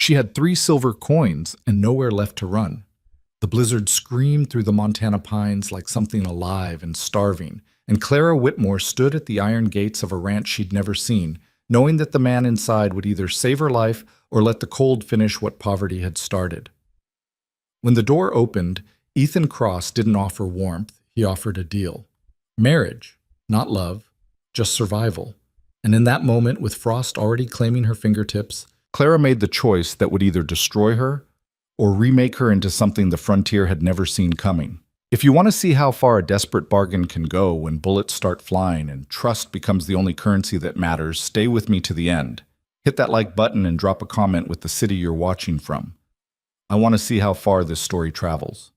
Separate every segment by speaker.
Speaker 1: She had 3 silver coins and nowhere left to run. The blizzard screamed through the Montana pines like something alive and starving, and Clara Whitmore stood at the iron gates of a ranch she'd never seen, knowing that the man inside would either save her life or let the cold finish what poverty had started. When the door opened, Ethan Cross didn't offer warmth, he offered a deal. Marriage, not love, just survival. And in that moment, with frost already claiming her fingertips, Clara made the choice that would either destroy her or remake her into something the frontier had never seen coming. If you want to see how far a desperate bargain can go when bullets start flying and trust becomes the only currency that matters, stay with me to the end. Hit that like button and drop a comment with the city you're watching from. I want to see how far this story travels.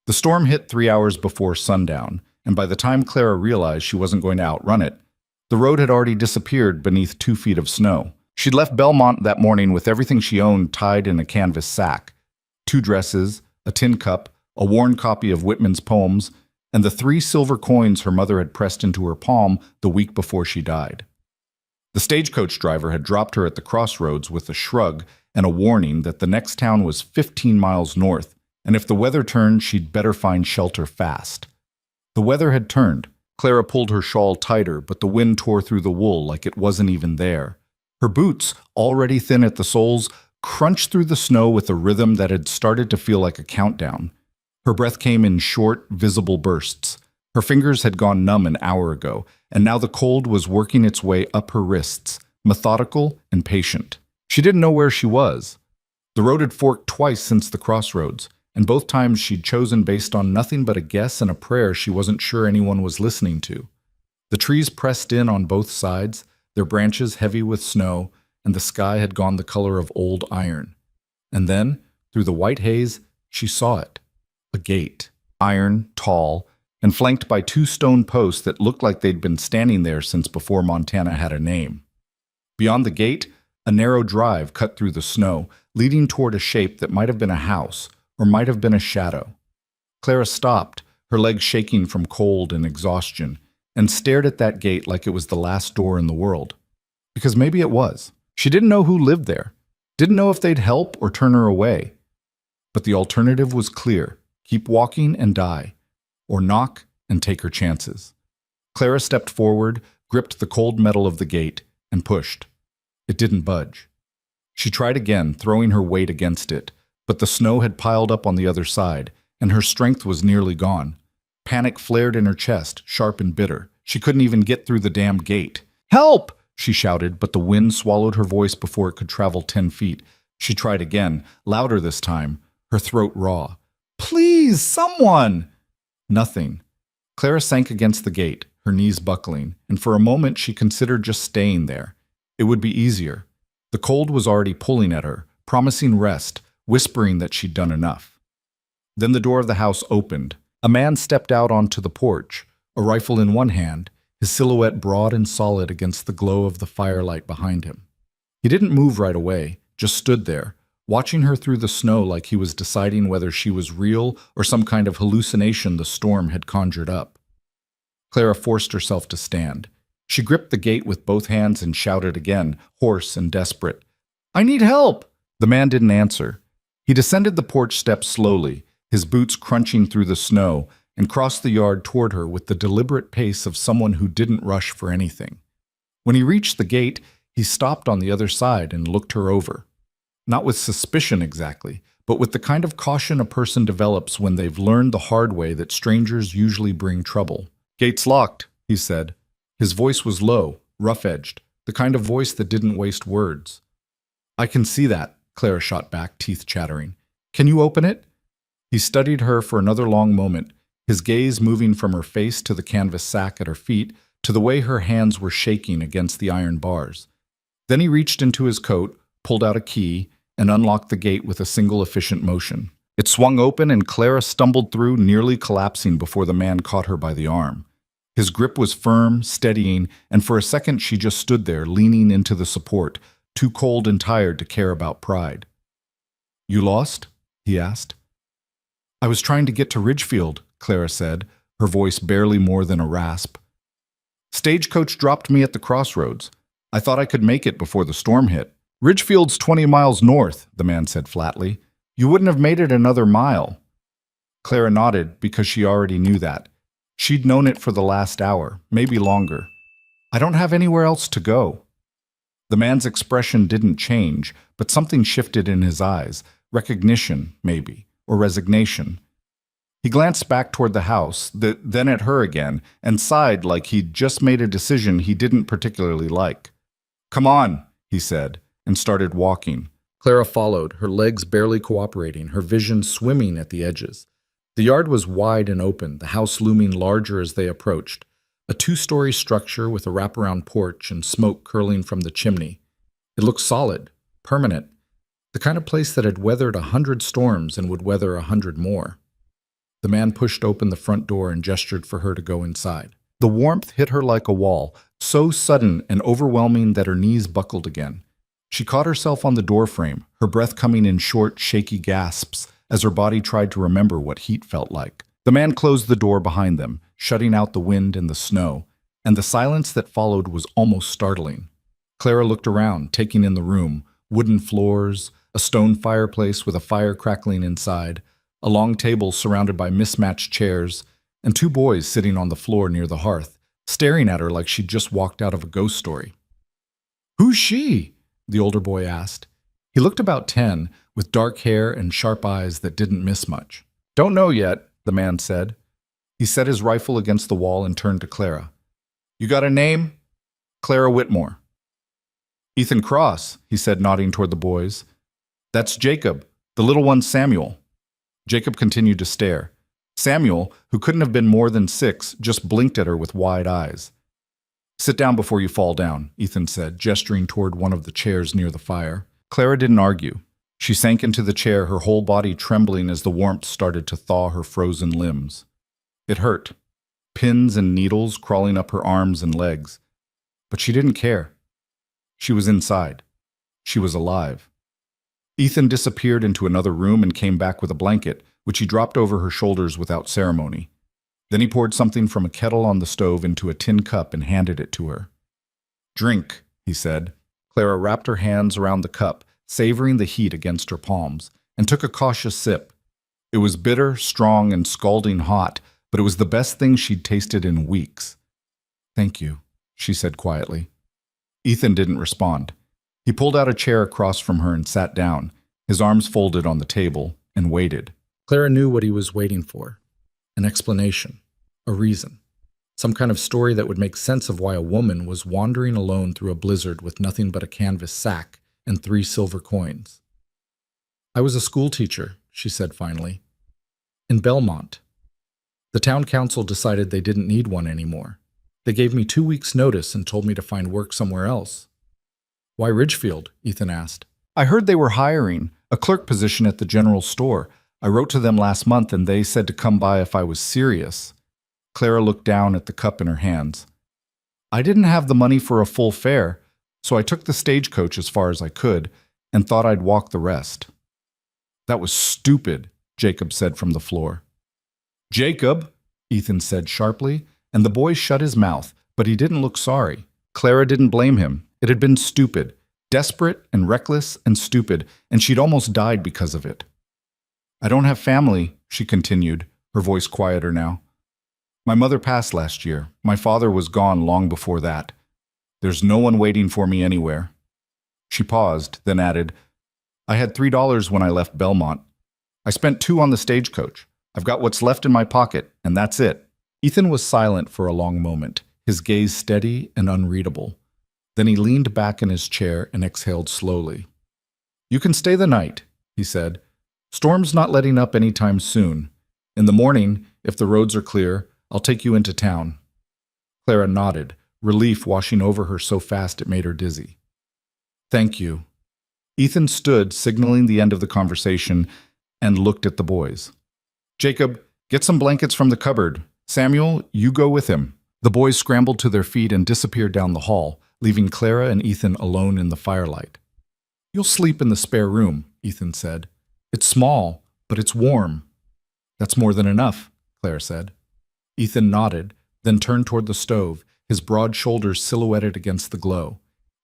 Speaker 1: The storm hit 3 hours before sundown, and by the time Clara realized she wasn't going to outrun it, the road had already disappeared beneath 2 feet of snow. She'd left Belmont that morning with everything she owned tied in a canvas sack: 2 dresses, a tin cup, a worn copy of Whitman's poems, and the 3 silver coins her mother had pressed into her palm the week before she died. The stagecoach driver had dropped her at the crossroads with a shrug and a warning that the next town was 15 miles north, and if the weather turned, she'd better find shelter fast. The weather had turned. Clara pulled her shawl tighter, but the wind tore through the wool like it wasn't even there. Her boots, already thin at the soles, crunched through the snow with a rhythm that had started to feel like a countdown. Her breath came in short, visible bursts. Her fingers had gone numb an hour ago, and now the cold was working its way up her wrists, methodical and patient. She didn't know where she was. The road had forked twice since the crossroads, and both times she'd chosen based on nothing but a guess and a prayer she wasn't sure anyone was listening to. The trees pressed in on both sides, their branches heavy with snow, and the sky had gone the color of old iron. And then, through the white haze, she saw it. A gate, iron, tall, and flanked by 2 stone posts that looked like they'd been standing there since before Montana had a name. Beyond the gate, a narrow drive cut through the snow, leading toward a shape that might have been a house, or might have been a shadow. Clara stopped, her legs shaking from cold and exhaustion, and stared at that gate like it was the last door in the world. Because maybe it was. She didn't know who lived there, didn't know if they'd help or turn her away. But the alternative was clear: keep walking and die, or knock and take her chances. Clara stepped forward, gripped the cold metal of the gate, and pushed. It didn't budge. She tried again, throwing her weight against it, but the snow had piled up on the other side, and her strength was nearly gone. Panic flared in her chest, sharp and bitter. She couldn't even get through the damned gate. "Help!" she shouted, but the wind swallowed her voice before it could travel 10 feet. She tried again, louder this time, her throat raw. "Please, someone!" Nothing. Clara sank against the gate, her knees buckling, and for a moment she considered just staying there. It would be easier. The cold was already pulling at her, promising rest, whispering that she'd done enough. Then the door of the house opened. A man stepped out onto the porch, a rifle in one hand, his silhouette broad and solid against the glow of the firelight behind him. He didn't move right away, just stood there, watching her through the snow like he was deciding whether she was real or some kind of hallucination the storm had conjured up. Clara forced herself to stand. She gripped the gate with both hands and shouted again, hoarse and desperate, "I need help!" The man didn't answer. He descended the porch steps slowly, his boots crunching through the snow, and crossed the yard toward her with the deliberate pace of someone who didn't rush for anything. When he reached the gate, he stopped on the other side and looked her over. Not with suspicion exactly, but with the kind of caution a person develops when they've learned the hard way that strangers usually bring trouble. "Gate's locked," he said. His voice was low, rough-edged, the kind of voice that didn't waste words. "I can see that," Clara shot back, teeth chattering. "Can you open it?" He studied her for another long moment, his gaze moving from her face to the canvas sack at her feet to the way her hands were shaking against the iron bars. Then he reached into his coat, pulled out a key, and unlocked the gate with a single efficient motion. It swung open and Clara stumbled through, nearly collapsing before the man caught her by the arm. His grip was firm, steadying, and for a second she just stood there, leaning into the support, too cold and tired to care about pride. "You lost?" he asked. "I was trying to get to Ridgefield," Clara said, her voice barely more than a rasp. "Stagecoach dropped me at the crossroads. I thought I could make it before the storm hit. Ridgefield's 20 miles north, the man said flatly. You wouldn't have made it another mile. Clara nodded because she already knew that. She'd known it for the last hour, maybe longer. I don't have anywhere else to go. The man's expression didn't change, but something shifted in his eyes. Recognition, maybe, or resignation. He glanced back toward the house, then at her again, and sighed like he'd just made a decision he didn't particularly like. Come on, he said, and started walking. Clara followed, her legs barely cooperating, her vision swimming at the edges. The yard was wide and open, the house looming larger as they approached. A 2-story structure with a wraparound porch and smoke curling from the chimney. It looked solid, permanent, the kind of place that had weathered 100 storms and would weather 100 more. The man pushed open the front door and gestured for her to go inside. The warmth hit her like a wall, so sudden and overwhelming that her knees buckled again. She caught herself on the doorframe, her breath coming in short, shaky gasps as her body tried to remember what heat felt like. The man closed the door behind them, shutting out the wind and the snow, and the silence that followed was almost startling. Clara looked around, taking in the room, wooden floors, a stone fireplace with a fire crackling inside, a long table surrounded by mismatched chairs, and 2 boys sitting on the floor near the hearth, staring at her like she'd just walked out of a ghost story. "Who's she?" the older boy asked. He looked about 10, with dark hair and sharp eyes that didn't miss much. "Don't know yet," the man said. He set his rifle against the wall and turned to Clara. "You got a name?" "Clara Whitmore." "Ethan Cross," he said, nodding toward the boys. "That's Jacob. The little one's Samuel." Jacob continued to stare. Samuel, who couldn't have been more than 6, just blinked at her with wide eyes. "Sit down before you fall down," Ethan said, gesturing toward one of the chairs near the fire. Clara didn't argue. She sank into the chair, her whole body trembling as the warmth started to thaw her frozen limbs. It hurt. Pins and needles crawling up her arms and legs. But she didn't care. She was inside. She was alive. Ethan disappeared into another room and came back with a blanket, which he dropped over her shoulders without ceremony. Then he poured something from a kettle on the stove into a tin cup and handed it to her. "Drink," he said. Clara wrapped her hands around the cup, savoring the heat against her palms, and took a cautious sip. It was bitter, strong, and scalding hot, but it was the best thing she'd tasted in weeks. "Thank you," she said quietly. Ethan didn't respond. He pulled out a chair across from her and sat down, his arms folded on the table, and waited. Clara knew what he was waiting for. An explanation. A reason. Some kind of story that would make sense of why a woman was wandering alone through a blizzard with nothing but a canvas sack and 3 silver coins. "I was a schoolteacher," she said finally. "In Belmont. The town council decided they didn't need one anymore. They gave me 2 weeks' notice and told me to find work somewhere else." "Why Ridgefield?" Ethan asked. "I heard they were hiring a clerk position at the general store. I wrote to them last month and they said to come by if I was serious." Clara looked down at the cup in her hands. "I didn't have the money for a full fare, so I took the stagecoach as far as I could and thought I'd walk the rest." "That was stupid," Jacob said from the floor. "Jacob," Ethan said sharply, and the boy shut his mouth, but he didn't look sorry. Clara didn't blame him. It had been stupid, desperate and reckless and stupid, and she'd almost died because of it. "I don't have family," she continued, her voice quieter now. "My mother passed last year. My father was gone long before that. There's no one waiting for me anywhere." She paused, then added, "I had $3 when I left Belmont. I spent 2 on the stagecoach. I've got what's left in my pocket, and that's it." Ethan was silent for a long moment, his gaze steady and unreadable. Then he leaned back in his chair and exhaled slowly. "You can stay the night," he said. "Storm's not letting up any time soon. In the morning, if the roads are clear, I'll take you into town." Clara nodded, relief washing over her so fast it made her dizzy. "Thank you." Ethan stood, signaling the end of the conversation, and looked at the boys. "Jacob, get some blankets from the cupboard. Samuel, you go with him." The boys scrambled to their feet and disappeared down the hall, leaving Clara and Ethan alone in the firelight. "You'll sleep in the spare room," Ethan said. "It's small, but it's warm." "That's more than enough," Clara said. Ethan nodded, then turned toward the stove, his broad shoulders silhouetted against the glow.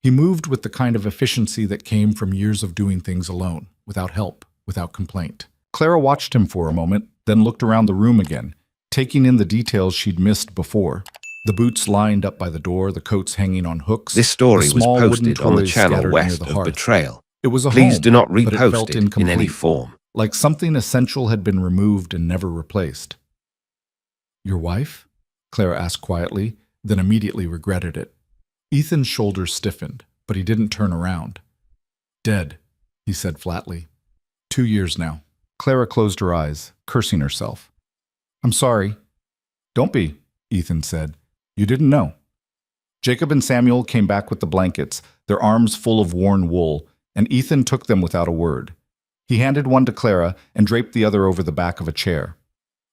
Speaker 1: He moved with the kind of efficiency that came from years of doing things alone, without help, without complaint. Clara watched him for a moment, then looked around the room again, taking in the details she'd missed before. The boots lined up by the door, the coats hanging on hooks.
Speaker 2: This story
Speaker 1: the
Speaker 2: was
Speaker 1: small wooden
Speaker 2: posted on the
Speaker 1: toys
Speaker 2: channel
Speaker 1: scattered
Speaker 2: west
Speaker 1: near the
Speaker 2: of
Speaker 1: hearth.
Speaker 2: Betrayal.
Speaker 1: It was a
Speaker 2: Please
Speaker 1: home,
Speaker 2: do not
Speaker 1: but it
Speaker 2: repost
Speaker 1: felt
Speaker 2: it in any
Speaker 1: incomplete,
Speaker 2: form.
Speaker 1: like something essential had been removed and never replaced. Your wife? Clara asked quietly, then immediately regretted it. Ethan's shoulders stiffened, but he didn't turn around. Dead, he said flatly. 2 years now. Clara closed her eyes, cursing herself. I'm sorry. Don't be, Ethan said. You didn't know. Jacob and Samuel came back with the blankets, their arms full of worn wool, and Ethan took them without a word. He handed one to Clara and draped the other over the back of a chair.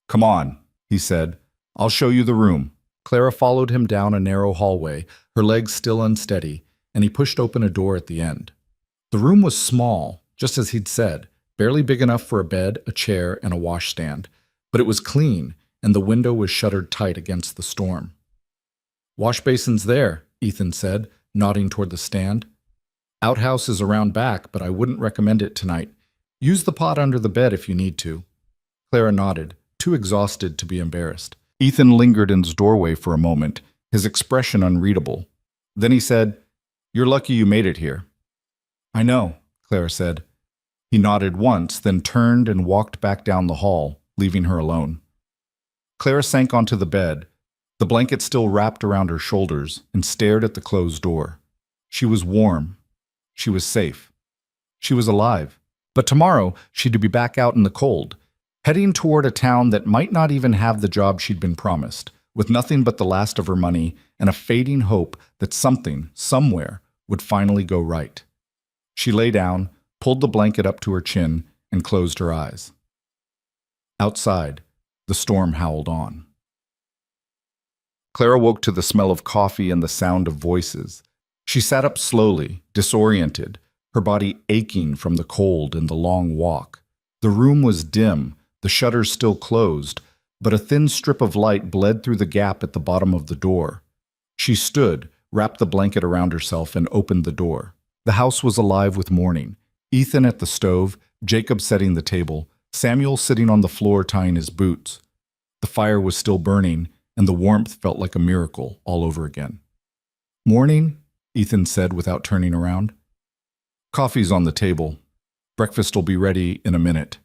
Speaker 1: Come on, he said. I'll show you the room. Clara followed him down a narrow hallway, her legs still unsteady, and he pushed open a door at the end. The room was small, just as he'd said, barely big enough for a bed, a chair, and a washstand, but it was clean, and the window was shuttered tight against the storm. Wash basin's there, Ethan said, nodding toward the stand. Outhouse is around back, but I wouldn't recommend it tonight. Use the pot under the bed if you need to. Clara nodded, too exhausted to be embarrassed. Ethan lingered in his doorway for a moment, his expression unreadable. Then he said, You're lucky you made it here. I know, Clara said. He nodded once, then turned and walked back down the hall, leaving her alone. Clara sank onto the bed, the blanket still wrapped around her shoulders, and stared at the closed door. She was warm. She was safe. She was alive. But tomorrow she'd be back out in the cold, heading toward a town that might not even have the job she'd been promised, with nothing but the last of her money and a fading hope that something, somewhere, would finally go right. She lay down, pulled the blanket up to her chin, and closed her eyes. Outside, the storm howled on. Clara woke to the smell of coffee and the sound of voices. She sat up slowly, disoriented, her body aching from the cold and the long walk. The room was dim, the shutters still closed, but a thin strip of light bled through the gap at the bottom of the door. She stood, wrapped the blanket around herself, and opened the door. The house was alive with morning. Ethan at the stove, Jacob setting the table, Samuel sitting on the floor tying his boots. The fire was still burning, and the warmth felt like a miracle all over again. Morning, Ethan said without turning around. Coffee's on the table. Breakfast will be ready in a minute.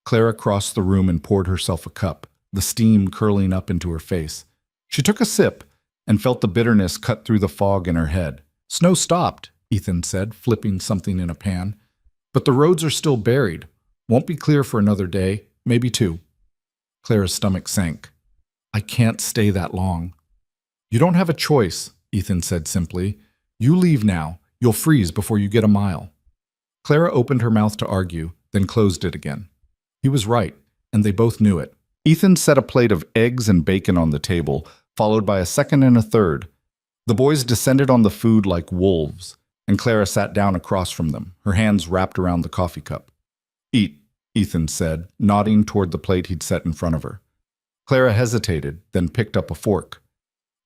Speaker 1: Clara crossed the room and poured herself a cup, the steam curling up into her face. She took a sip and felt the bitterness cut through the fog in her head. Snow stopped, Ethan said, flipping something in a pan. But the roads are still buried. Won't be clear for another day, maybe 2. Clara's stomach sank. I can't stay that long. You don't have a choice, Ethan said simply. You leave now. You'll freeze before you get a mile. Clara opened her mouth to argue, then closed it again. He was right, and they both knew it. Ethan set a plate of eggs and bacon on the table, followed by a second and a third. The boys descended on the food like wolves, and Clara sat down across from them, her hands wrapped around the coffee cup. Eat, Ethan said, nodding toward the plate he'd set in front of her. Clara hesitated, then picked up a fork.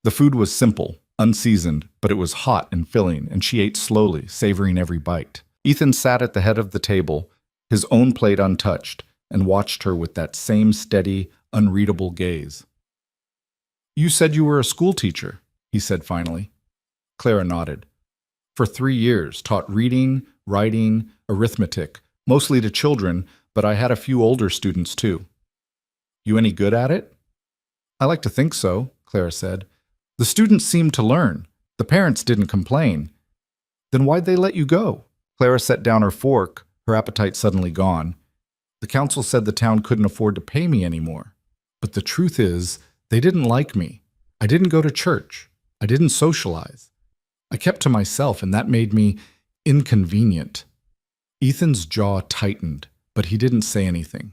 Speaker 1: The food was simple, unseasoned, but it was hot and filling, and she ate slowly, savoring every bite. Ethan sat at the head of the table, his own plate untouched, and watched her with that same steady, unreadable gaze. You said you were a schoolteacher, he said finally. Clara nodded. For 3 years, taught reading, writing, arithmetic, mostly to children, but I had a few older students too. You any good at it? I like to think so, Clara said. The students seemed to learn. The parents didn't complain. Then why'd they let you go? Clara set down her fork, her appetite suddenly gone. The council said the town couldn't afford to pay me anymore. But the truth is, they didn't like me. I didn't go to church. I didn't socialize. I kept to myself, and that made me inconvenient. Ethan's jaw tightened, but he didn't say anything.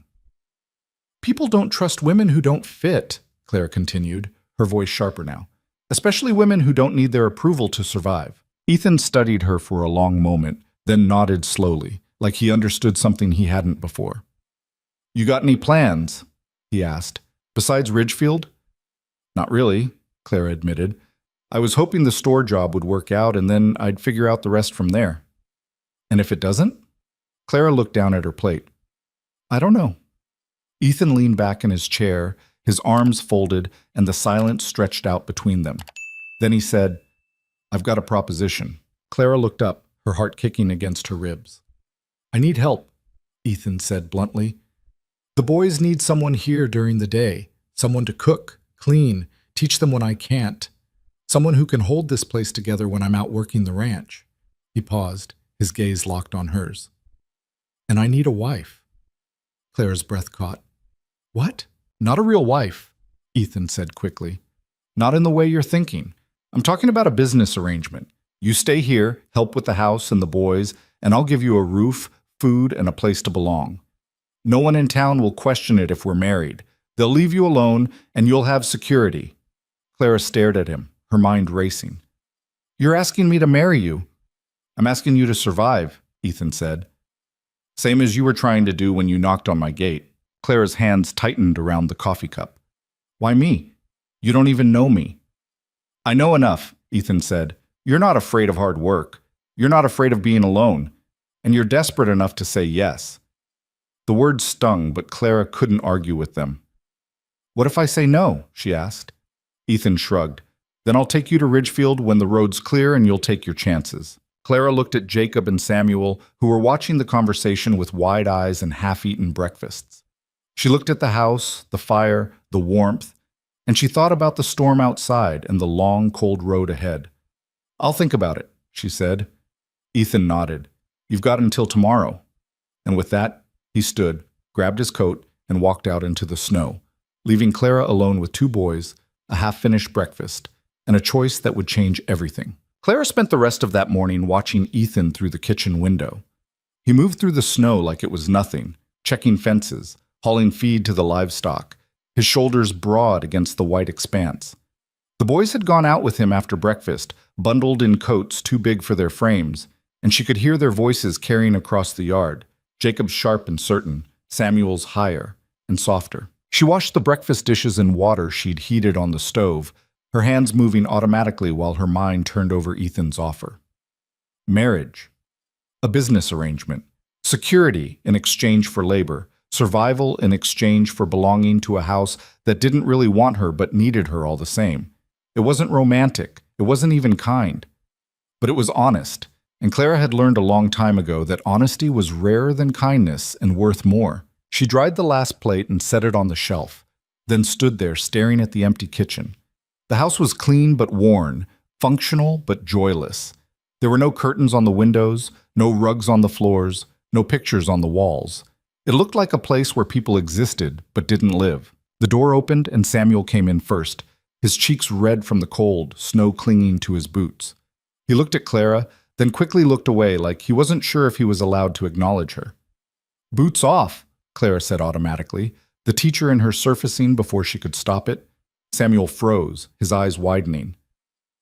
Speaker 1: People don't trust women who don't fit, Clara continued, her voice sharper now. Especially women who don't need their approval to survive. Ethan studied her for a long moment, then nodded slowly, like he understood something he hadn't before. You got any plans? He asked. Besides Ridgefield? Not really, Clara admitted. I was hoping the store job would work out and then I'd figure out the rest from there. And if it doesn't? Clara looked down at her plate. I don't know. Ethan leaned back in his chair, his arms folded, and the silence stretched out between them. Then he said, I've got a proposition. Clara looked up, her heart kicking against her ribs. I need help, Ethan said bluntly. The boys need someone here during the day, someone to cook, clean, teach them when I can't, someone who can hold this place together when I'm out working the ranch. He paused, his gaze locked on hers. And I need a wife. Clara's breath caught. What? Not a real wife, Ethan said quickly. Not in the way you're thinking. I'm talking about a business arrangement. You stay here, help with the house and the boys, and I'll give you a roof, food, and a place to belong. No one in town will question it if we're married. They'll leave you alone, and you'll have security. Clara stared at him, her mind racing. You're asking me to marry you. I'm asking you to survive, Ethan said. Same as you were trying to do when you knocked on my gate. Clara's hands tightened around the coffee cup. Why me? You don't even know me. I know enough, Ethan said. You're not afraid of hard work. You're not afraid of being alone. And you're desperate enough to say yes. The words stung, but Clara couldn't argue with them. What if I say no? She asked. Ethan shrugged. Then I'll take you to Ridgefield when the road's clear and you'll take your chances. Clara looked at Jacob and Samuel, who were watching the conversation with wide eyes and half-eaten breakfasts. She looked at the house, the fire, the warmth, and she thought about the storm outside and the long, cold road ahead. I'll think about it, she said. Ethan nodded. You've got until tomorrow. And with that, he stood, grabbed his coat, and walked out into the snow, leaving Clara alone with two boys, a half-finished breakfast, and a choice that would change everything. Clara spent the rest of that morning watching Ethan through the kitchen window. He moved through the snow like it was nothing, checking fences, hauling feed to the livestock, his shoulders broad against the white expanse. The boys had gone out with him after breakfast, bundled in coats too big for their frames, and she could hear their voices carrying across the yard, Jacob's sharp and certain, Samuel's higher and softer. She washed the breakfast dishes in water she'd heated on the stove, her hands moving automatically while her mind turned over Ethan's offer. Marriage. A business arrangement. Security in exchange for labor. Survival in exchange for belonging to a house that didn't really want her but needed her all the same. It wasn't romantic. It wasn't even kind. But it was honest, and Clara had learned a long time ago that honesty was rarer than kindness and worth more. She dried the last plate and set it on the shelf, then stood there staring at the empty kitchen. The house was clean but worn, functional but joyless. There were no curtains on the windows, no rugs on the floors, no pictures on the walls. It looked like a place where people existed but didn't live. The door opened and Samuel came in first, his cheeks red from the cold, snow clinging to his boots. He looked at Clara, then quickly looked away like he wasn't sure if he was allowed to acknowledge her. Boots off, Clara said automatically, the teacher in her surfacing before she could stop it. Samuel froze, his eyes widening.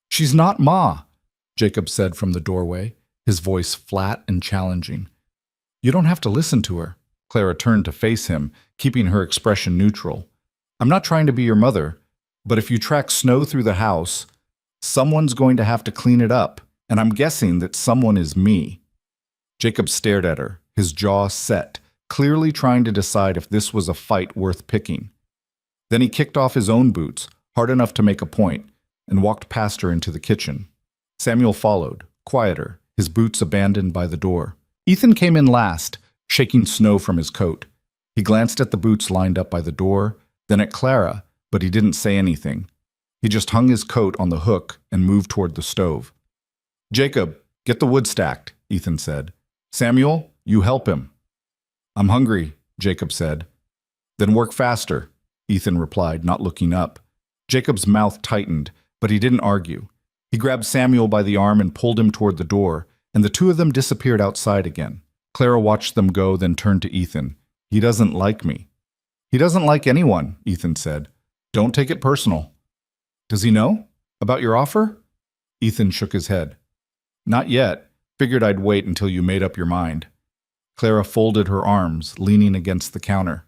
Speaker 1: She's not Ma, Jacob said from the doorway, his voice flat and challenging. You don't have to listen to her. Clara turned to face him, keeping her expression neutral. I'm not trying to be your mother, but if you track snow through the house, someone's going to have to clean it up, and I'm guessing that someone is me. Jacob stared at her, his jaw set, clearly trying to decide if this was a fight worth picking. Then he kicked off his own boots, hard enough to make a point, and walked past her into the kitchen. Samuel followed, quieter, his boots abandoned by the door. Ethan came in last, shaking snow from his coat. He glanced at the boots lined up by the door, then at Clara, but he didn't say anything. He just hung his coat on the hook and moved toward the stove. Jacob, get the wood stacked, Ethan said. Samuel, you help him. I'm hungry, Jacob said. Then work faster, Ethan replied, not looking up. Jacob's mouth tightened, but he didn't argue. He grabbed Samuel by the arm and pulled him toward the door, and the two of them disappeared outside again. Clara watched them go, then turned to Ethan. He doesn't like me. He doesn't like anyone, Ethan said. Don't take it personal. Does he know? About your offer? Ethan shook his head. Not yet. Figured I'd wait until you made up your mind. Clara folded her arms, leaning against the counter.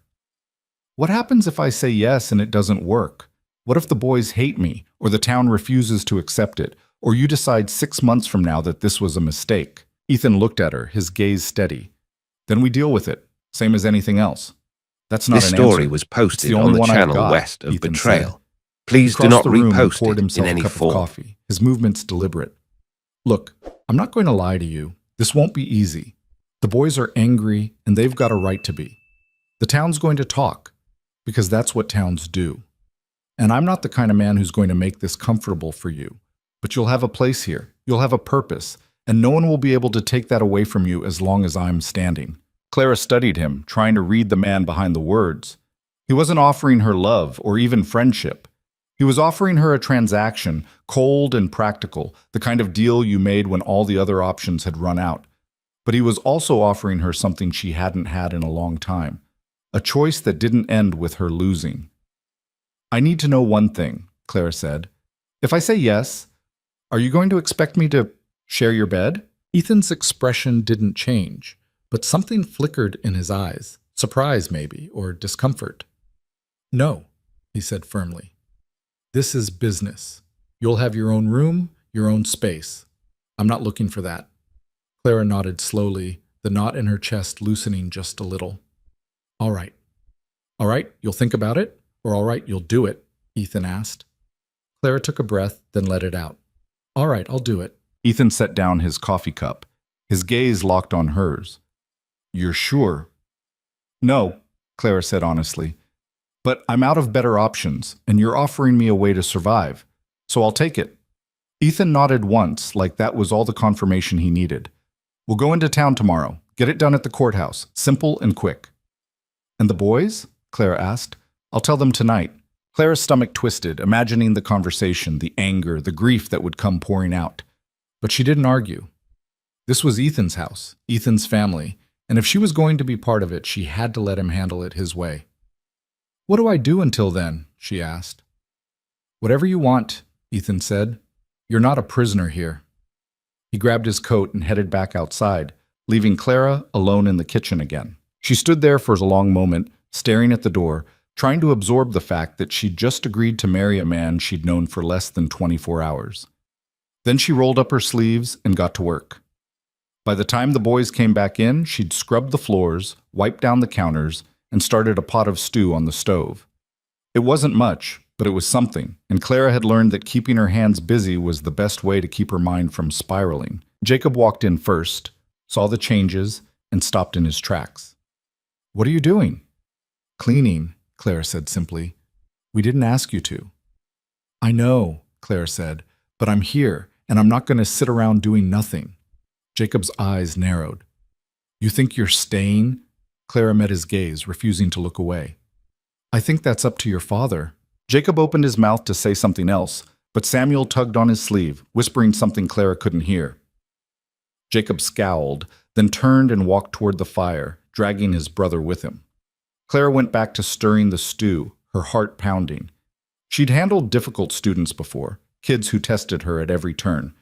Speaker 1: What happens if I say yes and it doesn't work? What if the boys hate me, or the town refuses to accept it, or you decide 6 months from now that this was a mistake? Ethan looked at her, his gaze steady. Then we deal with it, same as anything else. That's not
Speaker 2: This
Speaker 1: an
Speaker 2: story
Speaker 1: answer.
Speaker 2: was
Speaker 1: It's
Speaker 2: posted
Speaker 1: the
Speaker 2: on
Speaker 1: only
Speaker 2: the
Speaker 1: one I've
Speaker 2: channel
Speaker 1: got,
Speaker 2: west of
Speaker 1: Ethan
Speaker 2: Betrayal.
Speaker 1: said.
Speaker 2: Please
Speaker 1: He
Speaker 2: do not
Speaker 1: crossed the room and
Speaker 2: repost
Speaker 1: poured
Speaker 2: it in
Speaker 1: himself
Speaker 2: any
Speaker 1: a cup of
Speaker 2: form.
Speaker 1: coffee, his movements deliberate. Look, I'm not going to lie to you. This won't be easy. The boys are angry, and they've got a right to be. The town's going to talk, because that's what towns do. And I'm not the kind of man who's going to make this comfortable for you. But you'll have a place here. You'll have a purpose, and no one will be able to take that away from you as long as I'm standing. Clara studied him, trying to read the man behind the words. He wasn't offering her love or even friendship. He was offering her a transaction, cold and practical, the kind of deal you made when all the other options had run out. But he was also offering her something she hadn't had in a long time, a choice that didn't end with her losing. I need to know one thing, Clara said. If I say yes, are you going to expect me to share your bed? Ethan's expression didn't change, but something flickered in his eyes, surprise maybe, or discomfort. No, he said firmly. This is business. You'll have your own room, your own space. I'm not looking for that. Clara nodded slowly, the knot in her chest loosening just a little. All right. All right, you'll think about it? Or all right, you'll do it? Ethan asked. Clara took a breath, then let it out. All right, I'll do it. Ethan set down his coffee cup. His gaze locked on hers. You're sure? No, Clara said honestly. But I'm out of better options, and you're offering me a way to survive. So I'll take it. Ethan nodded once, like that was all the confirmation he needed. We'll go into town tomorrow. Get it done at the courthouse. Simple and quick. And the boys? Clara asked. I'll tell them tonight. Clara's stomach twisted, imagining the conversation, the anger, the grief that would come pouring out. But she didn't argue. This was Ethan's house, Ethan's family, and if she was going to be part of it, she had to let him handle it his way. What do I do until then? She asked. Whatever you want, Ethan said. You're not a prisoner here. He grabbed his coat and headed back outside, leaving Clara alone in the kitchen again. She stood there for a long moment, staring at the door, trying to absorb the fact that she'd just agreed to marry a man she'd known for less than 24 hours. Then she rolled up her sleeves and got to work. By the time the boys came back in, she'd scrubbed the floors, wiped down the counters, and started a pot of stew on the stove. It wasn't much, but it was something, and Clara had learned that keeping her hands busy was the best way to keep her mind from spiraling. Jacob walked in first, saw the changes, and stopped in his tracks. What are you doing? Cleaning, Clara said simply. We didn't ask you to. I know, Clara said, but I'm here, and I'm not going to sit around doing nothing. Jacob's eyes narrowed. You think you're staying? Clara met his gaze, refusing to look away. I think that's up to your father. Jacob opened his mouth to say something else, but Samuel tugged on his sleeve, whispering something Clara couldn't hear. Jacob scowled, then turned and walked toward the fire, dragging his brother with him. Clara went back to stirring the stew, her heart pounding. She'd handled difficult students before, kids who tested her at every turn.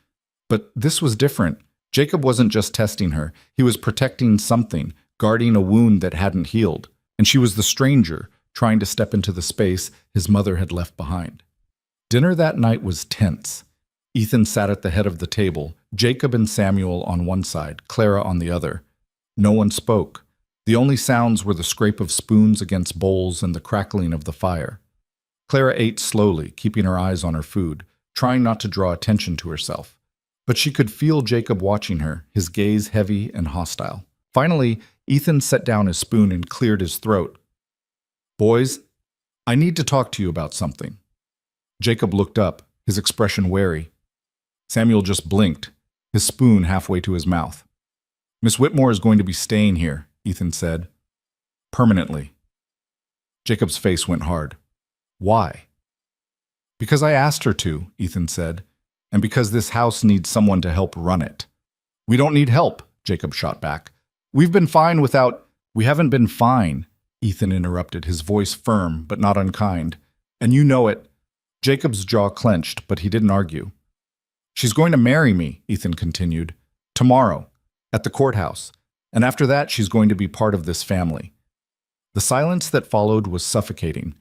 Speaker 1: But this was different. Jacob wasn't just testing her, he was protecting something, guarding a wound that hadn't healed, and she was the stranger, trying to step into the space his mother had left behind. Dinner that night was tense. Ethan sat at the head of the table, Jacob and Samuel on one side, Clara on the other. No one spoke. The only sounds were the scrape of spoons against bowls and the crackling of the fire. Clara ate slowly, keeping her eyes on her food, trying not to draw attention to herself. But she could feel Jacob watching her, his gaze heavy and hostile. Finally, Ethan set down his spoon and cleared his throat. Boys, I need to talk to you about something. Jacob looked up, his expression wary. Samuel just blinked, his spoon halfway to his mouth. Miss Whitmore is going to be staying here, Ethan said. Permanently. Jacob's face went hard. Why? Because I asked her to, Ethan said, and because this house needs someone to help run it. We don't need help, Jacob shot back. We've been fine without... We haven't been fine, Ethan interrupted, his voice firm but not unkind. And you know it. Jacob's jaw clenched, but he didn't argue. She's going to marry me, Ethan continued. Tomorrow, at the courthouse. And after that, she's going to be part of this family. The silence that followed was suffocating.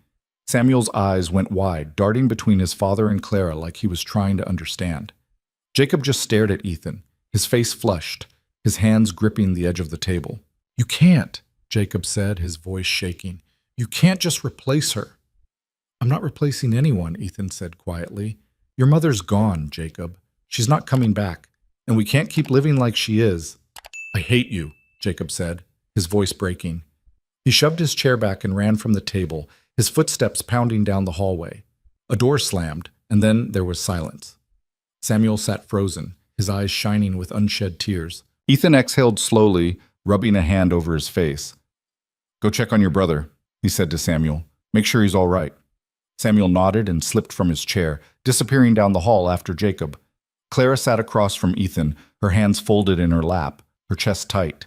Speaker 1: Samuel's eyes went wide, darting between his father and Clara like he was trying to understand. Jacob just stared at Ethan, his face flushed, his hands gripping the edge of the table. "You can't," Jacob said, his voice shaking. "You can't just replace her." "I'm not replacing anyone," Ethan said quietly. "Your mother's gone, Jacob. She's not coming back, and we can't keep living like she is." "I hate you," Jacob said, his voice breaking. He shoved his chair back and ran from the table, his footsteps pounding down the hallway. A door slammed, and then there was silence. Samuel sat frozen, his eyes shining with unshed tears. Ethan exhaled slowly, rubbing a hand over his face. "Go check on your brother," he said to Samuel. "Make sure he's all right." Samuel nodded and slipped from his chair, disappearing down the hall after Jacob. Clara sat across from Ethan, her hands folded in her lap, her chest tight.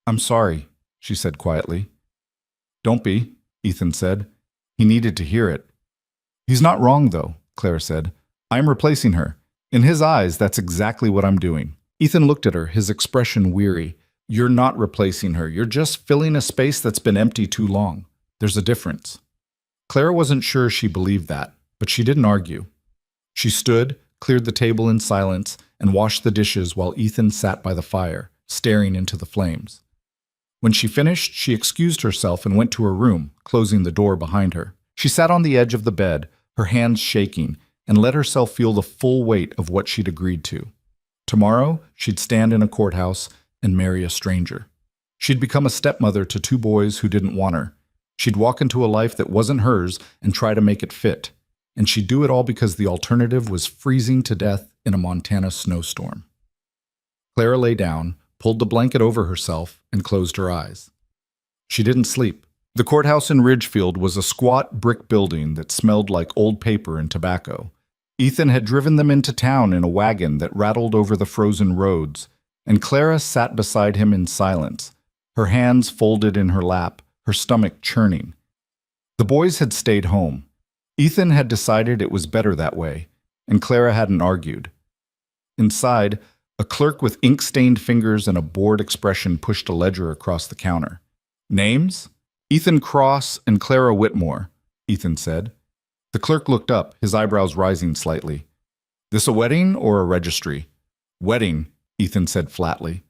Speaker 1: "I'm sorry," she said quietly. "Don't be," Ethan said. He needed to hear it. "He's not wrong, though," Clara said. "I'm replacing her. In his eyes, that's exactly what I'm doing." Ethan looked at her, his expression weary. "You're not replacing her. You're just filling a space that's been empty too long. There's a difference." Clara wasn't sure she believed that, but she didn't argue. She stood, cleared the table in silence, and washed the dishes while Ethan sat by the fire, staring into the flames. When she finished, she excused herself and went to her room, closing the door behind her. She sat on the edge of the bed, her hands shaking, and let herself feel the full weight of what she'd agreed to. Tomorrow, she'd stand in a courthouse and marry a stranger. She'd become a stepmother to 2 boys who didn't want her. She'd walk into a life that wasn't hers and try to make it fit. And she'd do it all because the alternative was freezing to death in a Montana snowstorm. Clara lay down, pulled the blanket over herself, and closed her eyes. She didn't sleep. The courthouse in Ridgefield was a squat brick building that smelled like old paper and tobacco. Ethan had driven them into town in a wagon that rattled over the frozen roads, and Clara sat beside him in silence, her hands folded in her lap, her stomach churning. The boys had stayed home. Ethan had decided it was better that way, and Clara hadn't argued. Inside, a clerk with ink-stained fingers and a bored expression pushed a ledger across the counter. "Names? Ethan Cross and Clara Whitmore," Ethan said. The clerk looked up, his eyebrows rising slightly. "This a wedding or a registry?" "Wedding," Ethan said flatly.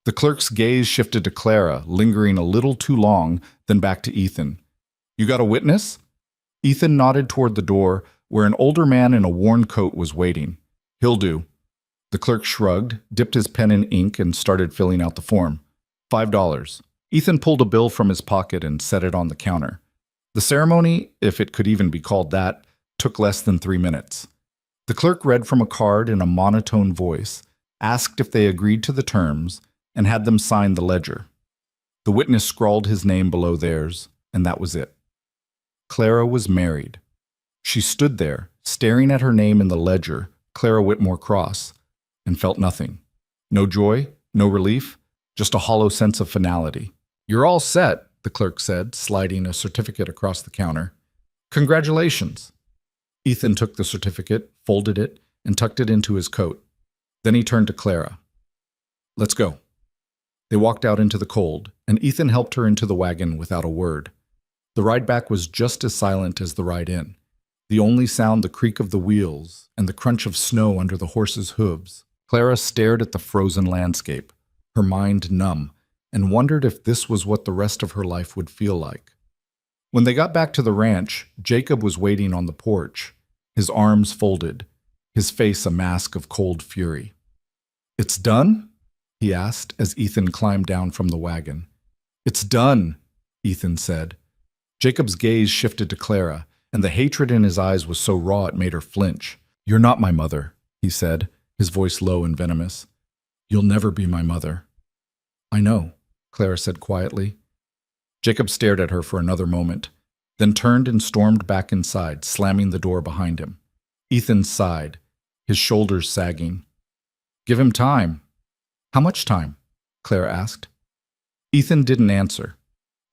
Speaker 1: The clerk's gaze shifted to Clara, lingering a little too long, then back to Ethan. "You got a witness?" Ethan nodded toward the door, where an older man in a worn coat was waiting. "He'll do." The clerk shrugged, dipped his pen in ink, and started filling out the form. $5. Ethan pulled a bill from his pocket and set it on the counter. The ceremony, if it could even be called that, took less than 3 minutes. The clerk read from a card in a monotone voice, asked if they agreed to the terms, and had them sign the ledger. The witness scrawled his name below theirs, and that was it. Clara was married. She stood there, staring at her name in the ledger, Clara Whitmore Cross, and felt nothing. No joy, no relief, just a hollow sense of finality. "You're all set," the clerk said, sliding a certificate across the counter. "Congratulations." Ethan took the certificate, folded it, and tucked it into his coat. Then he turned to Clara. "Let's go." They walked out into the cold, and Ethan helped her into the wagon without a word. The ride back was just as silent as the ride in. The only sound the creak of the wheels and the crunch of snow under the horses' hooves. Clara stared at the frozen landscape, her mind numb, and wondered if this was what the rest of her life would feel like. When they got back to the ranch, Jacob was waiting on the porch, his arms folded, his face a mask of cold fury. "It's done?" he asked as Ethan climbed down from the wagon. "It's done," Ethan said. Jacob's gaze shifted to Clara, and the hatred in his eyes was so raw it made her flinch. "You're not my mother," he said, his voice low and venomous. "You'll never be my mother." "I know," Clara said quietly. Jacob stared at her for another moment, then turned and stormed back inside, slamming the door behind him. Ethan sighed, his shoulders sagging. "Give him time." "How much time?" Clara asked. Ethan didn't answer.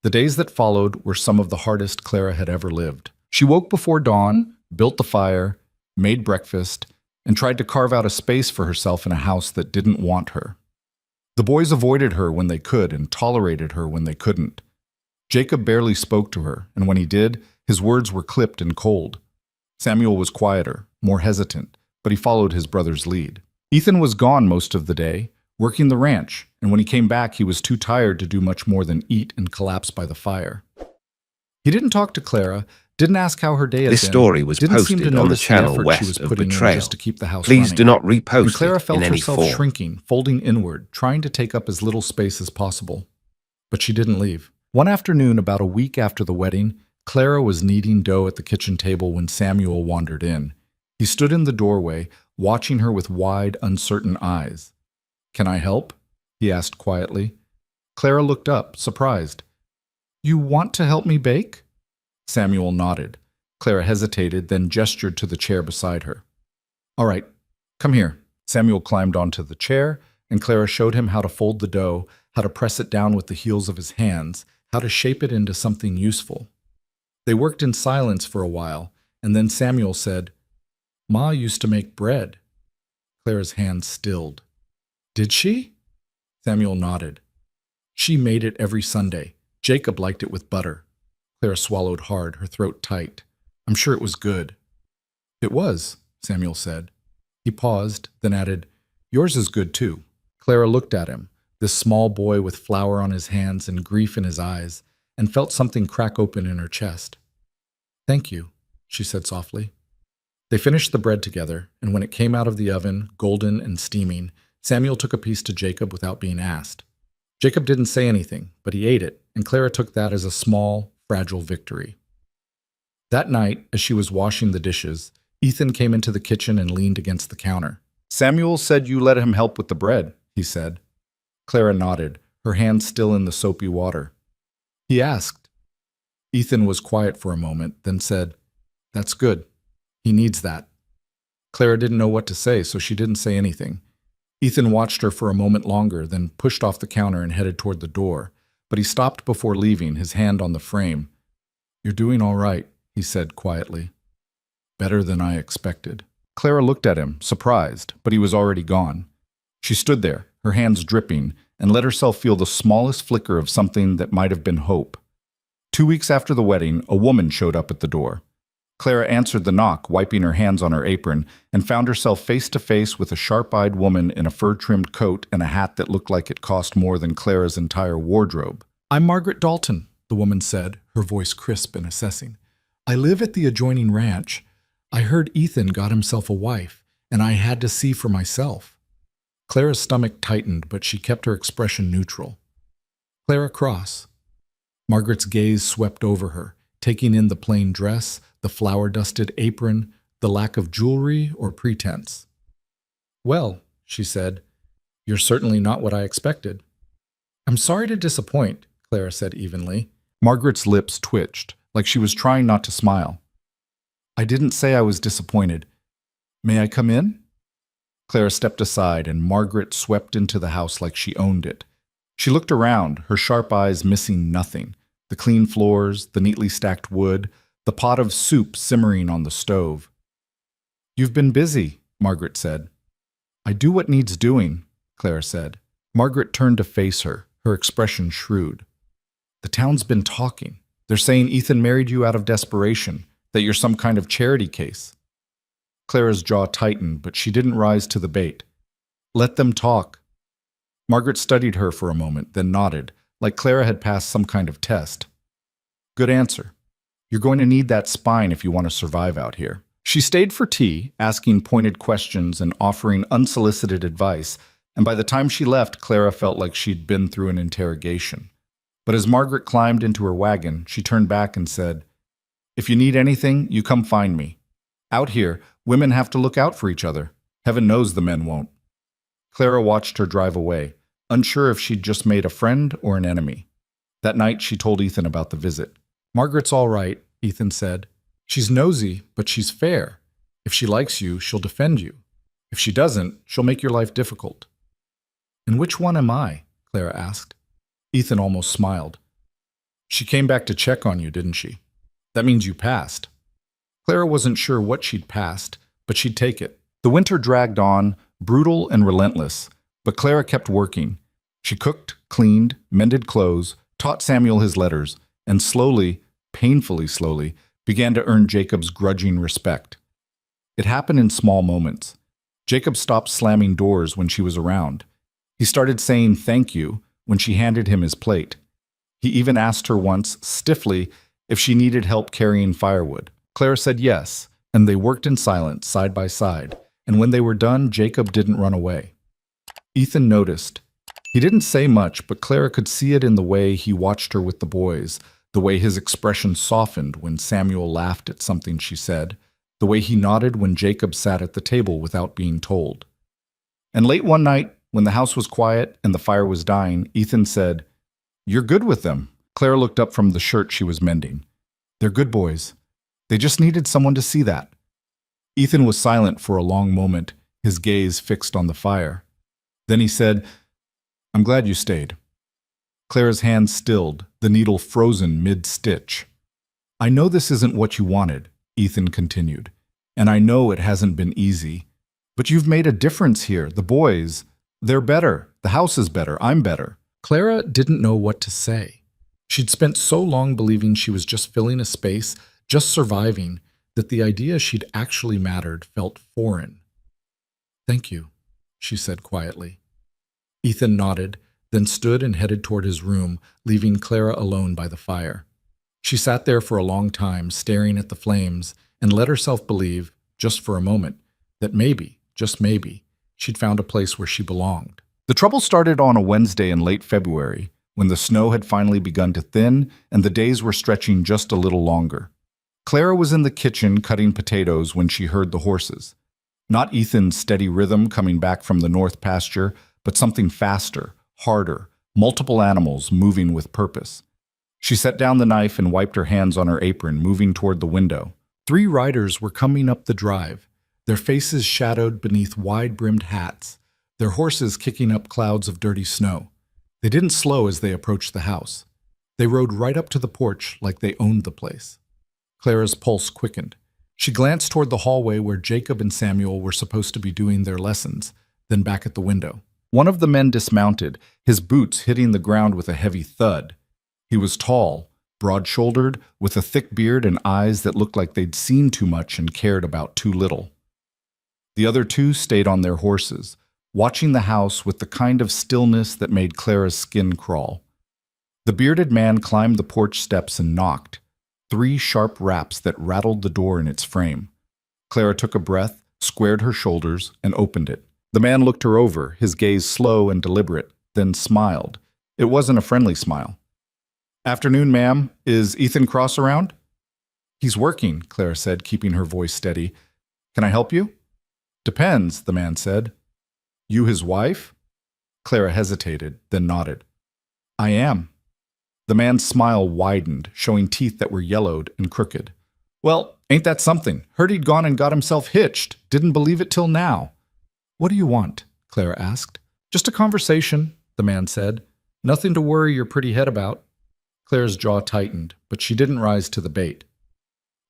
Speaker 1: The days that followed were some of the hardest Clara had ever lived. She woke before dawn, built the fire, made breakfast, and tried to carve out a space for herself in a house that didn't want her. The boys avoided her when they could and tolerated her when they couldn't. Jacob barely spoke to her, and when he did, his words were clipped and cold. Samuel was quieter, more hesitant, but he followed his brother's lead. Ethan was gone most of the day, working the ranch, and when he came back, he was too tired to do much more than eat and collapse by the fire. He didn't talk to Clara, didn't ask how her day had been.
Speaker 2: This story was
Speaker 1: didn't seem to
Speaker 2: posted on the
Speaker 1: notice
Speaker 2: channel
Speaker 1: effort she
Speaker 2: west
Speaker 1: was
Speaker 2: of
Speaker 1: putting in
Speaker 2: Betrayal.
Speaker 1: just to keep the house
Speaker 2: Please
Speaker 1: running.
Speaker 2: do not
Speaker 1: And
Speaker 2: repost
Speaker 1: Clara
Speaker 2: it
Speaker 1: felt
Speaker 2: in any
Speaker 1: herself
Speaker 2: form.
Speaker 1: shrinking, folding inward, trying to take up as little space as possible. But she didn't leave. One afternoon, about a week after the wedding, Clara was kneading dough at the kitchen table when Samuel wandered in. He stood in the doorway, watching her with wide, uncertain eyes. "Can I help?" he asked quietly. Clara looked up, surprised. "You want to help me bake?" Samuel nodded. Clara hesitated, then gestured to the chair beside her. "All right, come here." Samuel climbed onto the chair, and Clara showed him how to fold the dough, how to press it down with the heels of his hands, how to shape it into something useful. They worked in silence for a while, and then Samuel said, "Ma used to make bread." Clara's hands stilled. "Did she?" Samuel nodded. "She made it every Sunday. Jacob liked it with butter." Clara swallowed hard, her throat tight. "I'm sure it was good." "It was," Samuel said. He paused, then added, "Yours is good too." Clara looked at him, this small boy with flour on his hands and grief in his eyes, and felt something crack open in her chest. "Thank you," she said softly. They finished the bread together, and when it came out of the oven, golden and steaming, Samuel took a piece to Jacob without being asked. Jacob didn't say anything, but he ate it, and Clara took that as a small, fragile victory. That night, as she was washing the dishes, Ethan came into the kitchen and leaned against the counter. "Samuel said you let him help with the bread," he said. Clara nodded, her hand still in the soapy water. "He asked." Ethan was quiet for a moment, then said, "That's good. He needs that." Clara didn't know what to say, so she didn't say anything. Ethan watched her for a moment longer, then pushed off the counter and headed toward the door. But he stopped before leaving, his hand on the frame. "You're doing all right," he said quietly. "Better than I expected." Clara looked at him, surprised, but he was already gone. She stood there, her hands dripping, and let herself feel the smallest flicker of something that might have been hope. 2 weeks after the wedding, a woman showed up at the door. Clara answered the knock, wiping her hands on her apron, and found herself face to face with a sharp-eyed woman in a fur-trimmed coat and a hat that looked like it cost more than Clara's entire wardrobe. "I'm Margaret Dalton," the woman said, her voice crisp and assessing. "I live at the adjoining ranch. I heard Ethan got himself a wife, and I had to see for myself." Clara's stomach tightened, but she kept her expression neutral. "Clara Cross." Margaret's gaze swept over her, taking in the plain dress, the flour-dusted apron, the lack of jewelry or pretense. "Well," she said, "you're certainly not what I expected." "I'm sorry to disappoint," Clara said evenly. Margaret's lips twitched, like she was trying not to smile. "I didn't say I was disappointed. May I come in?" Clara stepped aside, and Margaret swept into the house like she owned it. She looked around, her sharp eyes missing nothing: the clean floors, the neatly stacked wood, the pot of soup simmering on the stove. "You've been busy," Margaret said. "I do what needs doing," Clara said. Margaret turned to face her, her expression shrewd. "The town's been talking. They're saying Ethan married you out of desperation, that you're some kind of charity case." Clara's jaw tightened, but she didn't rise to the bait. "Let them talk." Margaret studied her for a moment, then nodded, like Clara had passed some kind of test. "Good answer. You're going to need that spine if you want to survive out here." She stayed for tea, asking pointed questions and offering unsolicited advice, and by the time she left, Clara felt like she'd been through an interrogation. But as Margaret climbed into her wagon, she turned back and said, "If you need anything, you come find me. Out here, women have to look out for each other. Heaven knows the men won't." Clara watched her drive away, unsure if she'd just made a friend or an enemy. That night, she told Ethan about the visit. "Margaret's all right," Ethan said. "She's nosy, but she's fair. If she likes you, she'll defend you. If she doesn't, she'll make your life difficult." "And which one am I?" Clara asked. Ethan almost smiled. "She came back to check on you, didn't she? That means you passed." Clara wasn't sure what she'd passed, but she'd take it. The winter dragged on, brutal and relentless, but Clara kept working. She cooked, cleaned, mended clothes, taught Samuel his letters, and slowly, painfully slowly, began to earn Jacob's grudging respect. It happened in small moments. Jacob stopped slamming doors when she was around. He started saying thank you when she handed him his plate. He even asked her once, stiffly, if she needed help carrying firewood. Clara said yes, and they worked in silence, side by side, and when they were done, Jacob didn't run away. Ethan noticed. He didn't say much, but Clara could see it in the way he watched her with the boys, the way his expression softened when Samuel laughed at something she said, the way he nodded when Jacob sat at the table without being told. And late one night, when the house was quiet and the fire was dying, Ethan said, "You're good with them." Clara looked up from the shirt she was mending. "They're good boys. They just needed someone to see that." Ethan was silent for a long moment, his gaze fixed on the fire. Then he said, "I'm glad you stayed." Clara's hand stilled, the needle frozen mid-stitch. "I know this isn't what you wanted," Ethan continued, "and I know it hasn't been easy. But you've made a difference here. The boys, they're better. The house is better. I'm better." Clara didn't know what to say. She'd spent so long believing she was just filling a space, just surviving, that the idea she'd actually mattered felt foreign. "Thank you," she said quietly. Ethan nodded, then stood and headed toward his room, leaving Clara alone by the fire. She sat there for a long time, staring at the flames, and let herself believe, just for a moment, that maybe, just maybe, she'd found a place where she belonged. The trouble started on a Wednesday in late February, when the snow had finally begun to thin and the days were stretching just a little longer. Clara was in the kitchen cutting potatoes when she heard the horses. Not Ethan's steady rhythm coming back from the north pasture, but something faster, harder, multiple animals moving with purpose. She set down the knife and wiped her hands on her apron, moving toward the window. 3 riders were coming up the drive, their faces shadowed beneath wide-brimmed hats, their horses kicking up clouds of dirty snow. They didn't slow as they approached the house. They rode right up to the porch like they owned the place. Clara's pulse quickened. She glanced toward the hallway where Jacob and Samuel were supposed to be doing their lessons, then back at the window. One of the men dismounted, his boots hitting the ground with a heavy thud. He was tall, broad-shouldered, with a thick beard and eyes that looked like they'd seen too much and cared about too little. The other 2 stayed on their horses, watching the house with the kind of stillness that made Clara's skin crawl. The bearded man climbed the porch steps and knocked, 3 sharp raps that rattled the door in its frame. Clara took a breath, squared her shoulders, and opened it. The man looked her over, his gaze slow and deliberate, then smiled. It wasn't a friendly smile. "Afternoon, ma'am. Is Ethan Cross around?" "He's working," Clara said, keeping her voice steady. "Can I help you?" "Depends," the man said. "You his wife?" Clara hesitated, then nodded. "I am." The man's smile widened, showing teeth that were yellowed and crooked. "Well, ain't that something? Heard he'd gone and got himself hitched. Didn't believe it till now." "What do you want?" Clara asked. "Just a conversation," the man said. "Nothing to worry your pretty head about." Clara's jaw tightened, but she didn't rise to the bait.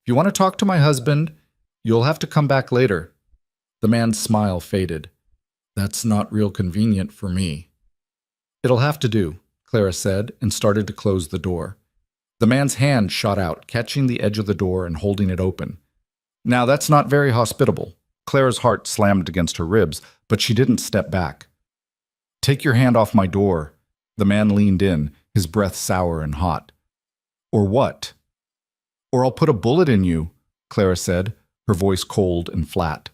Speaker 1: "If you want to talk to my husband, you'll have to come back later." The man's smile faded. "That's not real convenient for me." "It'll have to do," Clara said, and started to close the door. The man's hand shot out, catching the edge of the door and holding it open. "Now that's not very hospitable." Clara's heart slammed against her ribs, but she didn't step back. "Take your hand off my door." The man leaned in, his breath sour and hot. "Or what?" "Or I'll put a bullet in you," Clara said, her voice cold and flat.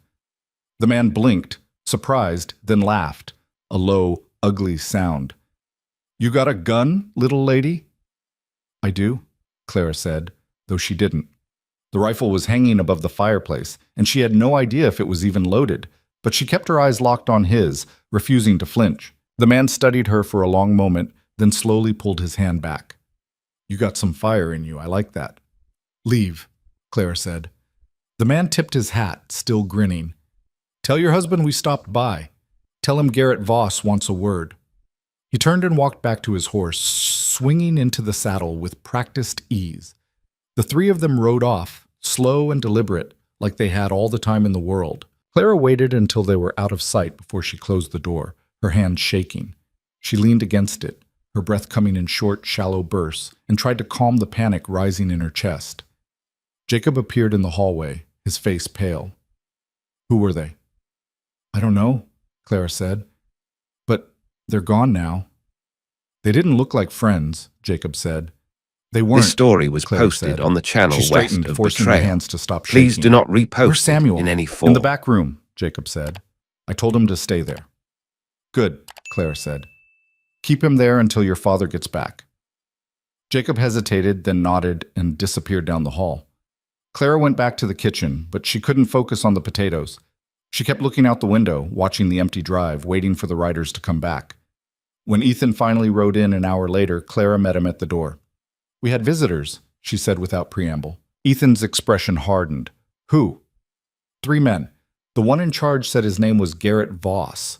Speaker 1: The man blinked, surprised, then laughed, a low, ugly sound. "You got a gun, little lady?" "I do," Clara said, though she didn't. The rifle was hanging above the fireplace, and she had no idea if it was even loaded, but she kept her eyes locked on his, refusing to flinch. The man studied her for a long moment, then slowly pulled his hand back. "You got some fire in you, I like that." "Leave," Clara said. The man tipped his hat, still grinning. "Tell your husband we stopped by. Tell him Garrett Voss wants a word." He turned and walked back to his horse, swinging into the saddle with practiced ease. The 3 of them rode off, slow and deliberate, like they had all the time in the world. Clara waited until they were out of sight before she closed the door, her hand shaking. She leaned against it, her breath coming in short, shallow bursts, and tried to calm the panic rising in her chest. Jacob appeared in the hallway, his face pale. Who were they? I don't know, Clara said. But they're gone now. They didn't look like friends, Jacob said. They weren't.
Speaker 2: This story was
Speaker 1: Clara
Speaker 2: posted
Speaker 1: said.
Speaker 2: on the channel
Speaker 1: She
Speaker 2: west
Speaker 1: straightened,
Speaker 2: of
Speaker 1: forcing her
Speaker 2: Betrayal.
Speaker 1: hands to stop shaking.
Speaker 2: Please do not repost
Speaker 1: Where's Samuel?
Speaker 2: it in any form.
Speaker 1: In the back room, Jacob said. I told him to stay there. Good, Clara said. Keep him there until your father gets back. Jacob hesitated, then nodded and disappeared down the hall. Clara went back to the kitchen, but she couldn't focus on the potatoes. She kept looking out the window, watching the empty drive, waiting for the riders to come back. When Ethan finally rode in an hour later, Clara met him at the door. We had visitors, she said without preamble. Ethan's expression hardened. Who? 3 men. The one in charge said his name was Garrett Voss.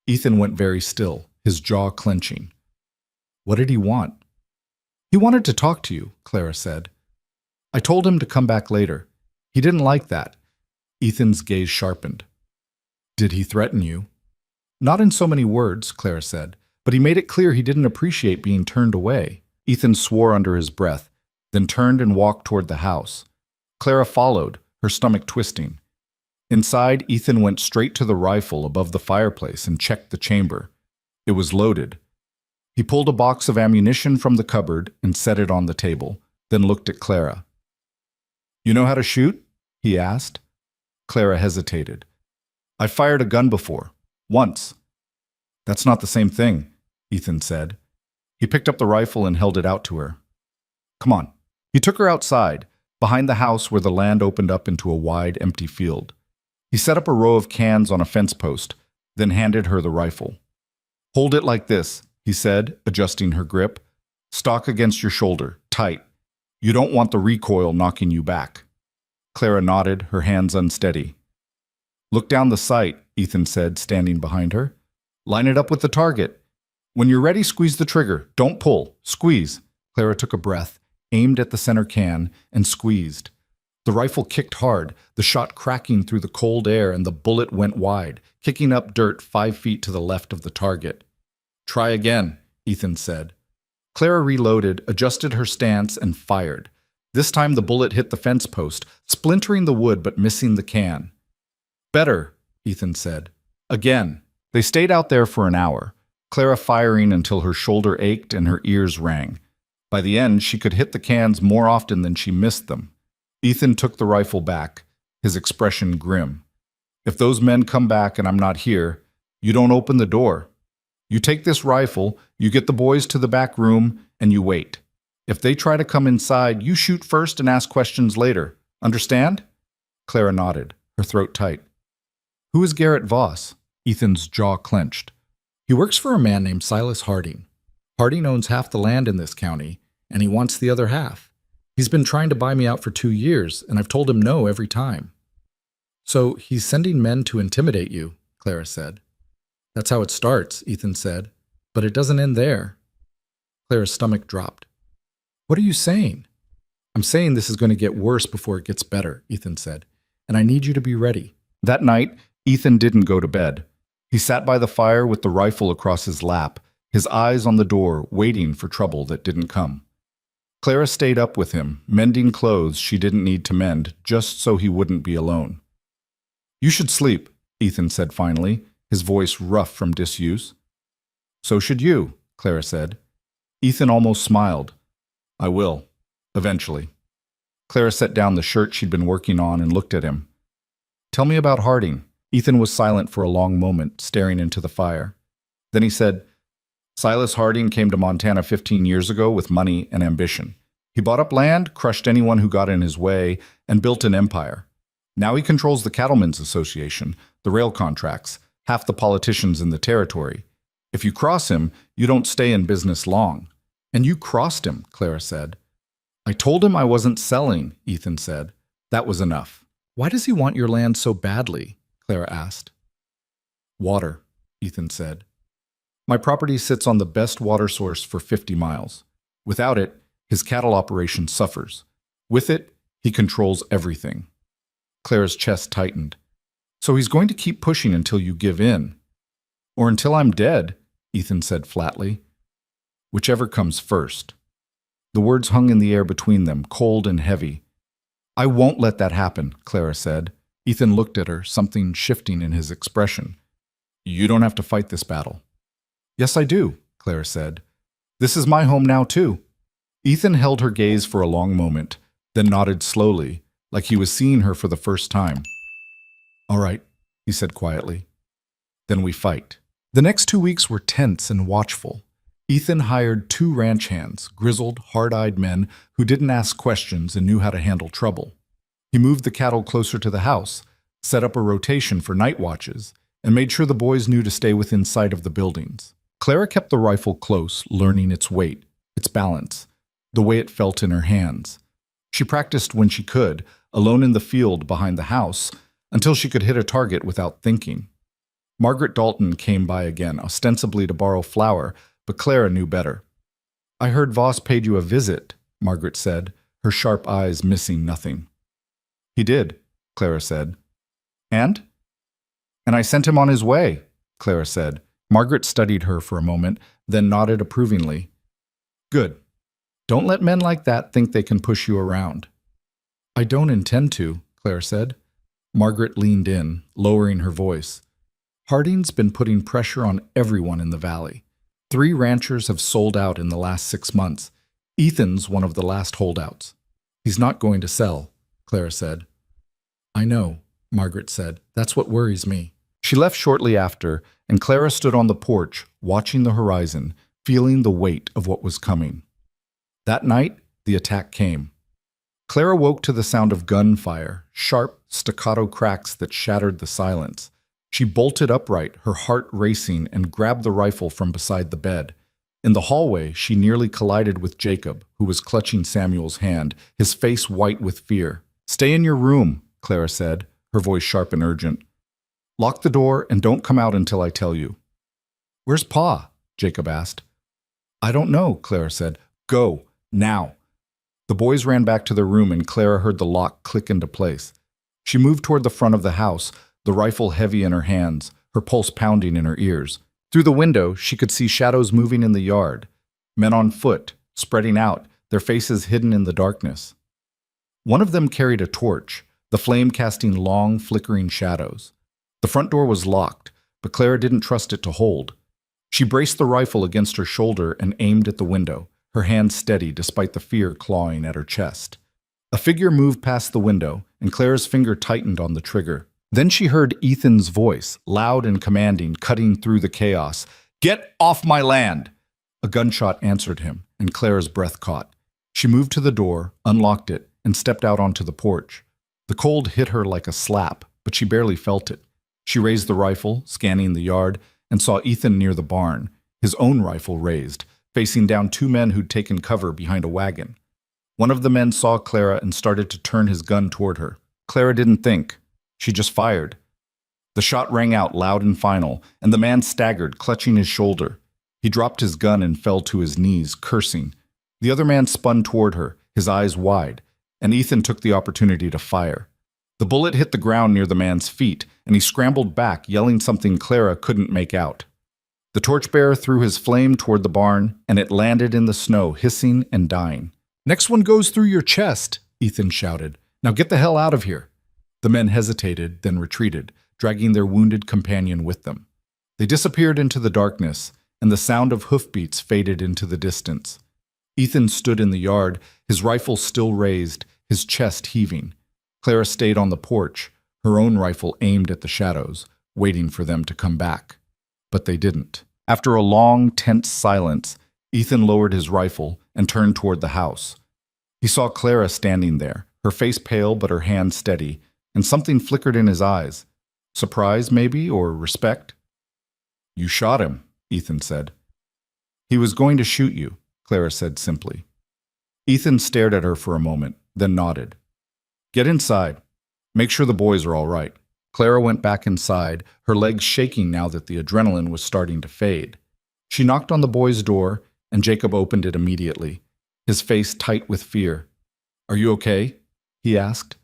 Speaker 1: Ethan went very still, his jaw clenching. What did he want? He wanted to talk to you, Clara said. I told him to come back later. He didn't like that. Ethan's gaze sharpened. Did he threaten you? Not in so many words, Clara said, but he made it clear he didn't appreciate being turned away. Ethan swore under his breath, then turned and walked toward the house. Clara followed, her stomach twisting. Inside, Ethan went straight to the rifle above the fireplace and checked the chamber. It was loaded. He pulled a box of ammunition from the cupboard and set it on the table, then looked at Clara. You know how to shoot? He asked. Clara hesitated. I've fired a gun before. Once. That's not the same thing, Ethan said. He picked up the rifle and held it out to her. Come on. He took her outside, behind the house where the land opened up into a wide, empty field. He set up a row of cans on a fence post, then handed her the rifle. Hold it like this, he said, adjusting her grip. Stock against your shoulder, tight. You don't want the recoil knocking you back. Clara nodded, her hands unsteady. Look down the sight, Ethan said, standing behind her. Line it up with the target. When you're ready, squeeze the trigger. Don't pull. Squeeze. Clara took a breath, aimed at the center can, and squeezed. The rifle kicked hard, the shot cracking through the cold air, and the bullet went wide, kicking up dirt 5 feet to the left of the target. Try again, Ethan said. Clara reloaded, adjusted her stance, and fired. This time the bullet hit the fence post, splintering the wood but missing the can. Better, Ethan said. Again. They stayed out there for an hour, Clara firing until her shoulder ached and her ears rang. By the end, she could hit the cans more often than she missed them. Ethan took the rifle back, his expression grim. If those men come back and I'm not here, you don't open the door. You take this rifle, you get the boys to the back room, and you wait. If they try to come inside, you shoot first and ask questions later. Understand? Clara nodded, her throat tight. Who is Garrett Voss? Ethan's jaw clenched. He works for a man named Silas Harding. Harding owns half the land in this county, and he wants the other half. He's been trying to buy me out for 2 years, and I've told him no every time. So he's sending men to intimidate you, Clara said. That's how it starts, Ethan said, but it doesn't end there. Clara's stomach dropped. What are you saying? I'm saying this is going to get worse before it gets better, Ethan said, and I need you to be ready. That night, Ethan didn't go to bed. He sat by the fire with the rifle across his lap, his eyes on the door, waiting for trouble that didn't come. Clara stayed up with him, mending clothes she didn't need to mend, just so he wouldn't be alone. You should sleep, Ethan said finally, his voice rough from disuse. So should you, Clara said. Ethan almost smiled. I will, eventually. Clara set down the shirt she'd been working on and looked at him. Tell me about Harding. Ethan was silent for a long moment, staring into the fire. Then he said, Silas Harding came to Montana 15 years ago with money and ambition. He bought up land, crushed anyone who got in his way, and built an empire. Now he controls the Cattlemen's Association, the rail contracts, half the politicians in the territory. If you cross him, you don't stay in business long. And you crossed him, Clara said. I told him I wasn't selling, Ethan said. That was enough. Why does he want your land so badly? Clara asked. Water, Ethan said. My property sits on the best water source for 50 miles. Without it, his cattle operation suffers. With it, he controls everything. Clara's chest tightened. So he's going to keep pushing until you give in. Or until I'm dead, Ethan said flatly. whichever comes first." The words hung in the air between them, cold and heavy. "I won't let that happen," Clara said. Ethan looked at her, something shifting in his expression. "You don't have to fight this battle." "Yes, I do," Clara said. "This is my home now, too." Ethan held her gaze for a long moment, then nodded slowly, like he was seeing her for the first time. "All right," he said quietly. "Then we fight." The next 2 weeks were tense and watchful. Ethan hired 2 ranch hands, grizzled, hard-eyed men who didn't ask questions and knew how to handle trouble. He moved the cattle closer to the house, set up a rotation for night watches, and made sure the boys knew to stay within sight of the buildings. Clara kept the rifle close, learning its weight, its balance, the way it felt in her hands. She practiced when she could, alone in the field behind the house, until she could hit a target without thinking. Margaret Dalton came by again, ostensibly to borrow flour, but Clara knew better. "I heard Voss paid you a visit," Margaret said, her sharp eyes missing nothing. "He did," Clara said. "And?" "And I sent him on his way," Clara said. Margaret studied her for a moment, then nodded approvingly. "Good. Don't let men like that think they can push you around." "I don't intend to," Clara said. Margaret leaned in, lowering her voice. "Harding's been putting pressure on everyone in the valley. 3 ranchers have sold out in the last 6 months. Ethan's one of the last holdouts. He's not going to sell," Clara said. "I know," Margaret said. "That's what worries me." She left shortly after, and Clara stood on the porch, watching the horizon, feeling the weight of what was coming. That night, the attack came. Clara woke to the sound of gunfire, sharp, staccato cracks that shattered the silence. She bolted upright, her heart racing, and grabbed the rifle from beside the bed. In the hallway, she nearly collided with Jacob, who was clutching Samuel's hand, his face white with fear. "Stay in your room," Clara said, her voice sharp and urgent. "Lock the door and don't come out until I tell you." "Where's Pa?" Jacob asked. "I don't know," Clara said. "Go, now." The boys ran back to their room and Clara heard the lock click into place. She moved toward the front of the house, the rifle heavy in her hands, her pulse pounding in her ears. Through the window, she could see shadows moving in the yard, men on foot, spreading out, their faces hidden in the darkness. One of them carried a torch, the flame casting long, flickering shadows. The front door was locked, but Clara didn't trust it to hold. She braced the rifle against her shoulder and aimed at the window, her hand steady despite the fear clawing at her chest. A figure moved past the window, and Clara's finger tightened on the trigger. Then she heard Ethan's voice, loud and commanding, cutting through the chaos. "Get off my land!" A gunshot answered him, and Clara's breath caught. She moved to the door, unlocked it, and stepped out onto the porch. The cold hit her like a slap, but she barely felt it. She raised the rifle, scanning the yard, and saw Ethan near the barn, his own rifle raised, facing down 2 men who'd taken cover behind a wagon. One of the men saw Clara and started to turn his gun toward her. Clara didn't think. She just fired. The shot rang out loud and final, and the man staggered, clutching his shoulder. He dropped his gun and fell to his knees, cursing. The other man spun toward her, his eyes wide, and Ethan took the opportunity to fire. The bullet hit the ground near the man's feet, and he scrambled back, yelling something Clara couldn't make out. The torchbearer threw his flame toward the barn, and it landed in the snow, hissing and dying. "Next one goes through your chest," Ethan shouted. "Now get the hell out of here." The men hesitated, then retreated, dragging their wounded companion with them. They disappeared into the darkness, and the sound of hoofbeats faded into the distance. Ethan stood in the yard, his rifle still raised, his chest heaving. Clara stayed on the porch, her own rifle aimed at the shadows, waiting for them to come back. But they didn't. After a long, tense silence, Ethan lowered his rifle and turned toward the house. He saw Clara standing there, her face pale but her hand steady, and something flickered in his eyes. Surprise, maybe, or respect? "You shot him," Ethan said. "He was going to shoot you," Clara said simply. Ethan stared at her for a moment, then nodded. "Get inside. Make sure the boys are all right." Clara went back inside, her legs shaking now that the adrenaline was starting to fade. She knocked on the boys' door, and Jacob opened it immediately, his face tight with fear. "Are you okay?" he asked.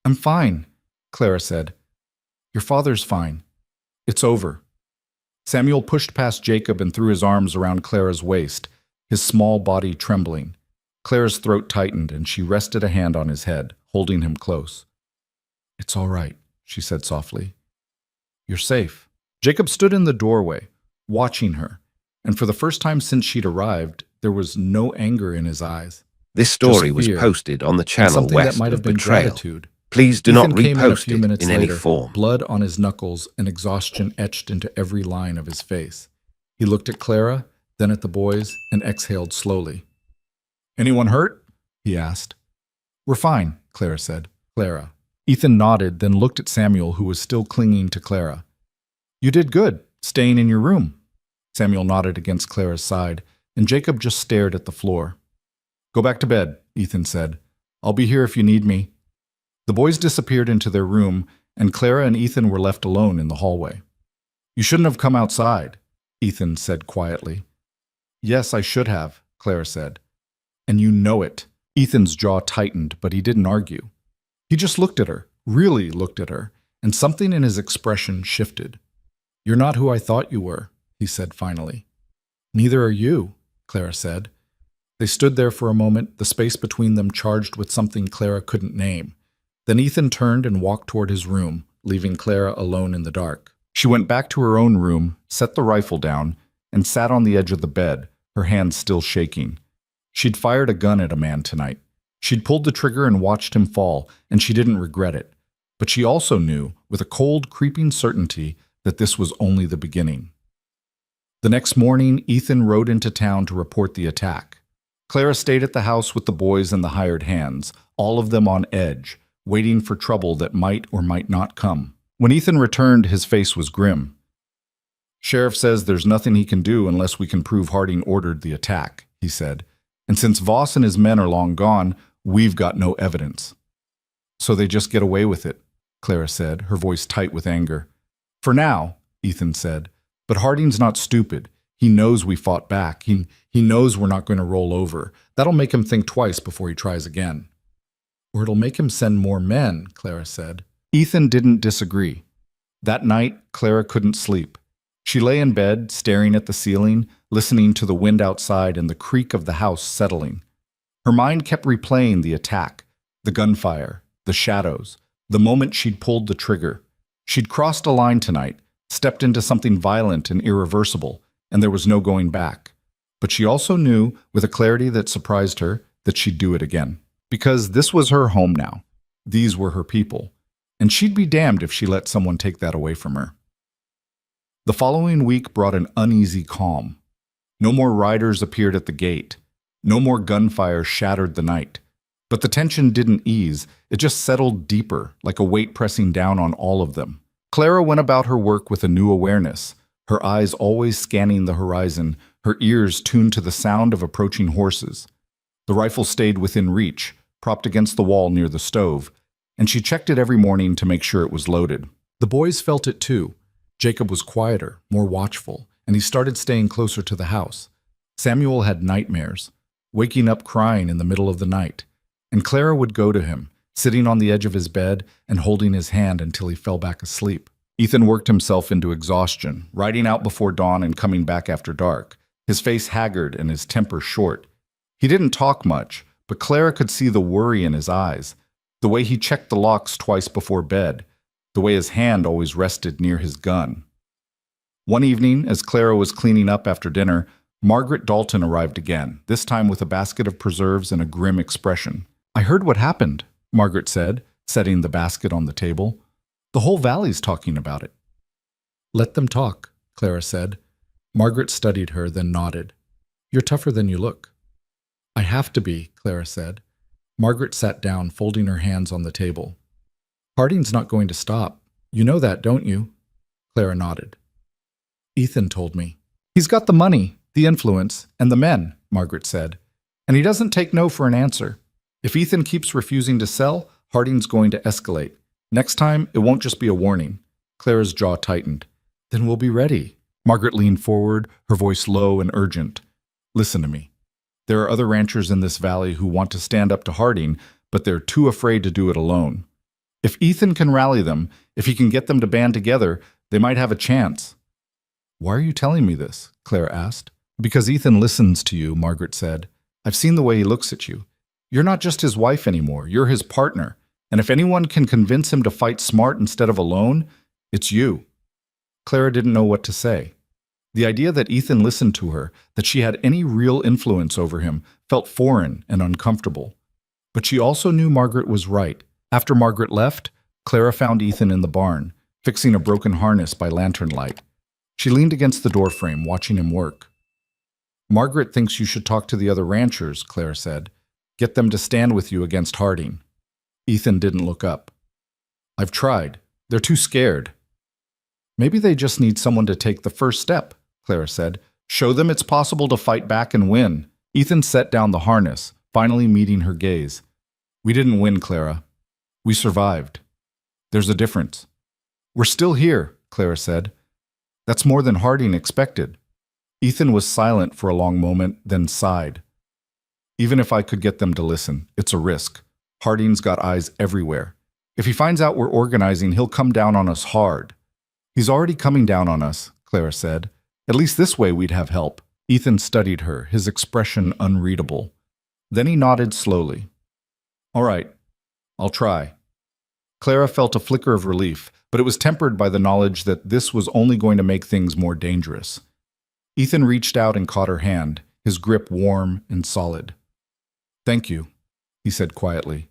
Speaker 1: "I'm fine," Clara said. "Your father's fine. It's over." Samuel pushed past Jacob and threw his arms around Clara's waist. his small body trembling. Clara's throat tightened and she rested a hand on his head, holding him close. "It's all right," she said softly. "You're safe." Jacob stood in the doorway, watching her, and for the first time since she'd arrived, there was no anger in his eyes.
Speaker 2: This story was
Speaker 1: fear,
Speaker 2: posted on the
Speaker 1: And
Speaker 2: channel
Speaker 1: something that
Speaker 2: West
Speaker 1: might have
Speaker 2: of
Speaker 1: been
Speaker 2: Betrayal.
Speaker 1: gratitude.
Speaker 2: Please do
Speaker 1: Ethan
Speaker 2: not
Speaker 1: came in a
Speaker 2: repost
Speaker 1: few
Speaker 2: it
Speaker 1: minutes
Speaker 2: in any
Speaker 1: later,
Speaker 2: form.
Speaker 1: blood on his knuckles and exhaustion etched into every line of his face. He looked at Clara, then at the boys, and exhaled slowly. "Anyone hurt?" he asked. "We're fine," Clara said. "Clara." Ethan nodded, then looked at Samuel, who was still clinging to Clara. "You did good, staying in your room." Samuel nodded against Clara's side, and Jacob just stared at the floor. "Go back to bed," Ethan said. "I'll be here if you need me." The boys disappeared into their room, and Clara and Ethan were left alone in the hallway. "You shouldn't have come outside," Ethan said quietly. "Yes, I should have," Clara said. "And you know it." Ethan's jaw tightened, but he didn't argue. He just looked at her, really looked at her, and something in his expression shifted. "You're not who I thought you were," he said finally. "Neither are you," Clara said. They stood there for a moment, the space between them charged with something Clara couldn't name. Then Ethan turned and walked toward his room, leaving Clara alone in the dark. She went back to her own room, set the rifle down, and sat on the edge of the bed, her hands still shaking. She'd fired a gun at a man tonight. She'd pulled the trigger and watched him fall, and she didn't regret it. But she also knew, with a cold, creeping certainty, that this was only the beginning. The next morning, Ethan rode into town to report the attack. Clara stayed at the house with the boys and the hired hands, all of them on edge, waiting for trouble that might or might not come. When Ethan returned, his face was grim. "Sheriff says there's nothing he can do unless we can prove Harding ordered the attack," he said. "And since Voss and his men are long gone, we've got no evidence." "So they just get away with it," Clara said, her voice tight with anger. "For now," Ethan said. "But Harding's not stupid. He knows we fought back. He knows we're not going to roll over. That'll make him think twice before he tries again." "Or it'll make him send more men," Clara said. Ethan didn't disagree. That night, Clara couldn't sleep. She lay in bed, staring at the ceiling, listening to the wind outside and the creak of the house settling. Her mind kept replaying the attack, the gunfire, the shadows, the moment she'd pulled the trigger. She'd crossed a line tonight, stepped into something violent and irreversible, and there was no going back. But she also knew, with a clarity that surprised her, that she'd do it again. Because this was her home now. These were her people. And she'd be damned if she let someone take that away from her. The following week brought an uneasy calm. No more riders appeared at the gate. No more gunfire shattered the night. But the tension didn't ease. It just settled deeper, like a weight pressing down on all of them. Clara went about her work with a new awareness, her eyes always scanning the horizon, her ears tuned to the sound of approaching horses. The rifle stayed within reach, propped against the wall near the stove, and she checked it every morning to make sure it was loaded. The boys felt it too. Jacob was quieter, more watchful, and he started staying closer to the house. Samuel had nightmares, waking up crying in the middle of the night, and Clara would go to him, sitting on the edge of his bed and holding his hand until he fell back asleep. Ethan worked himself into exhaustion, riding out before dawn and coming back after dark, his face haggard and his temper short. He didn't talk much, but Clara could see the worry in his eyes, the way he checked the locks twice before bed, the way his hand always rested near his gun. One evening, as Clara was cleaning up after dinner, Margaret Dalton arrived again, this time with a basket of preserves and a grim expression. "I heard what happened," Margaret said, setting the basket on the table. "The whole valley's talking about it." "Let them talk," Clara said. Margaret studied her, then nodded. "You're tougher than you look." "I have to be," Clara said. Margaret sat down, folding her hands on the table. "Harding's not going to stop. You know that, don't you?" Clara nodded. "Ethan told me." "He's got the money, the influence, and the men," Margaret said. "And he doesn't take no for an answer. If Ethan keeps refusing to sell, Harding's going to escalate. Next time, it won't just be a warning." Clara's jaw tightened. "Then we'll be ready." Margaret leaned forward, her voice low and urgent. "Listen to me. There are other ranchers in this valley who want to stand up to Harding, but they're too afraid to do it alone. If Ethan can rally them, if he can get them to band together, they might have a chance." "Why are you telling me this?" Clara asked. Because Ethan listens to you, Margaret said. I've seen the way he looks at you. You're not just his wife anymore, you're his partner. And if anyone can convince him to fight smart instead of alone, it's you. Clara didn't know what to say. The idea that Ethan listened to her, that she had any real influence over him, felt foreign and uncomfortable. But she also knew Margaret was right. After Margaret left, Clara found Ethan in the barn, fixing a broken harness by lantern light. She leaned against the doorframe, watching him work. Margaret thinks you should talk to the other ranchers, Clara said. Get them to stand with you against Harding. Ethan didn't look up. I've tried. They're too scared. Maybe they just need someone to take the first step, Clara said. Show them it's possible to fight back and win. Ethan set down the harness, finally meeting her gaze. We didn't win, Clara. We survived. There's a difference. We're still here, Clara said. That's more than Harding expected. Ethan was silent for a long moment, then sighed. Even if I could get them to listen, it's a risk. Harding's got eyes everywhere. If he finds out we're organizing, he'll come down on us hard. He's already coming down on us, Clara said. At least this way we'd have help. Ethan studied her, his expression unreadable. Then he nodded slowly. All right, I'll try. Clara felt a flicker of relief, but it was tempered by the knowledge that this was only going to make things more dangerous. Ethan reached out and caught her hand, his grip warm and solid. Thank you, he said quietly.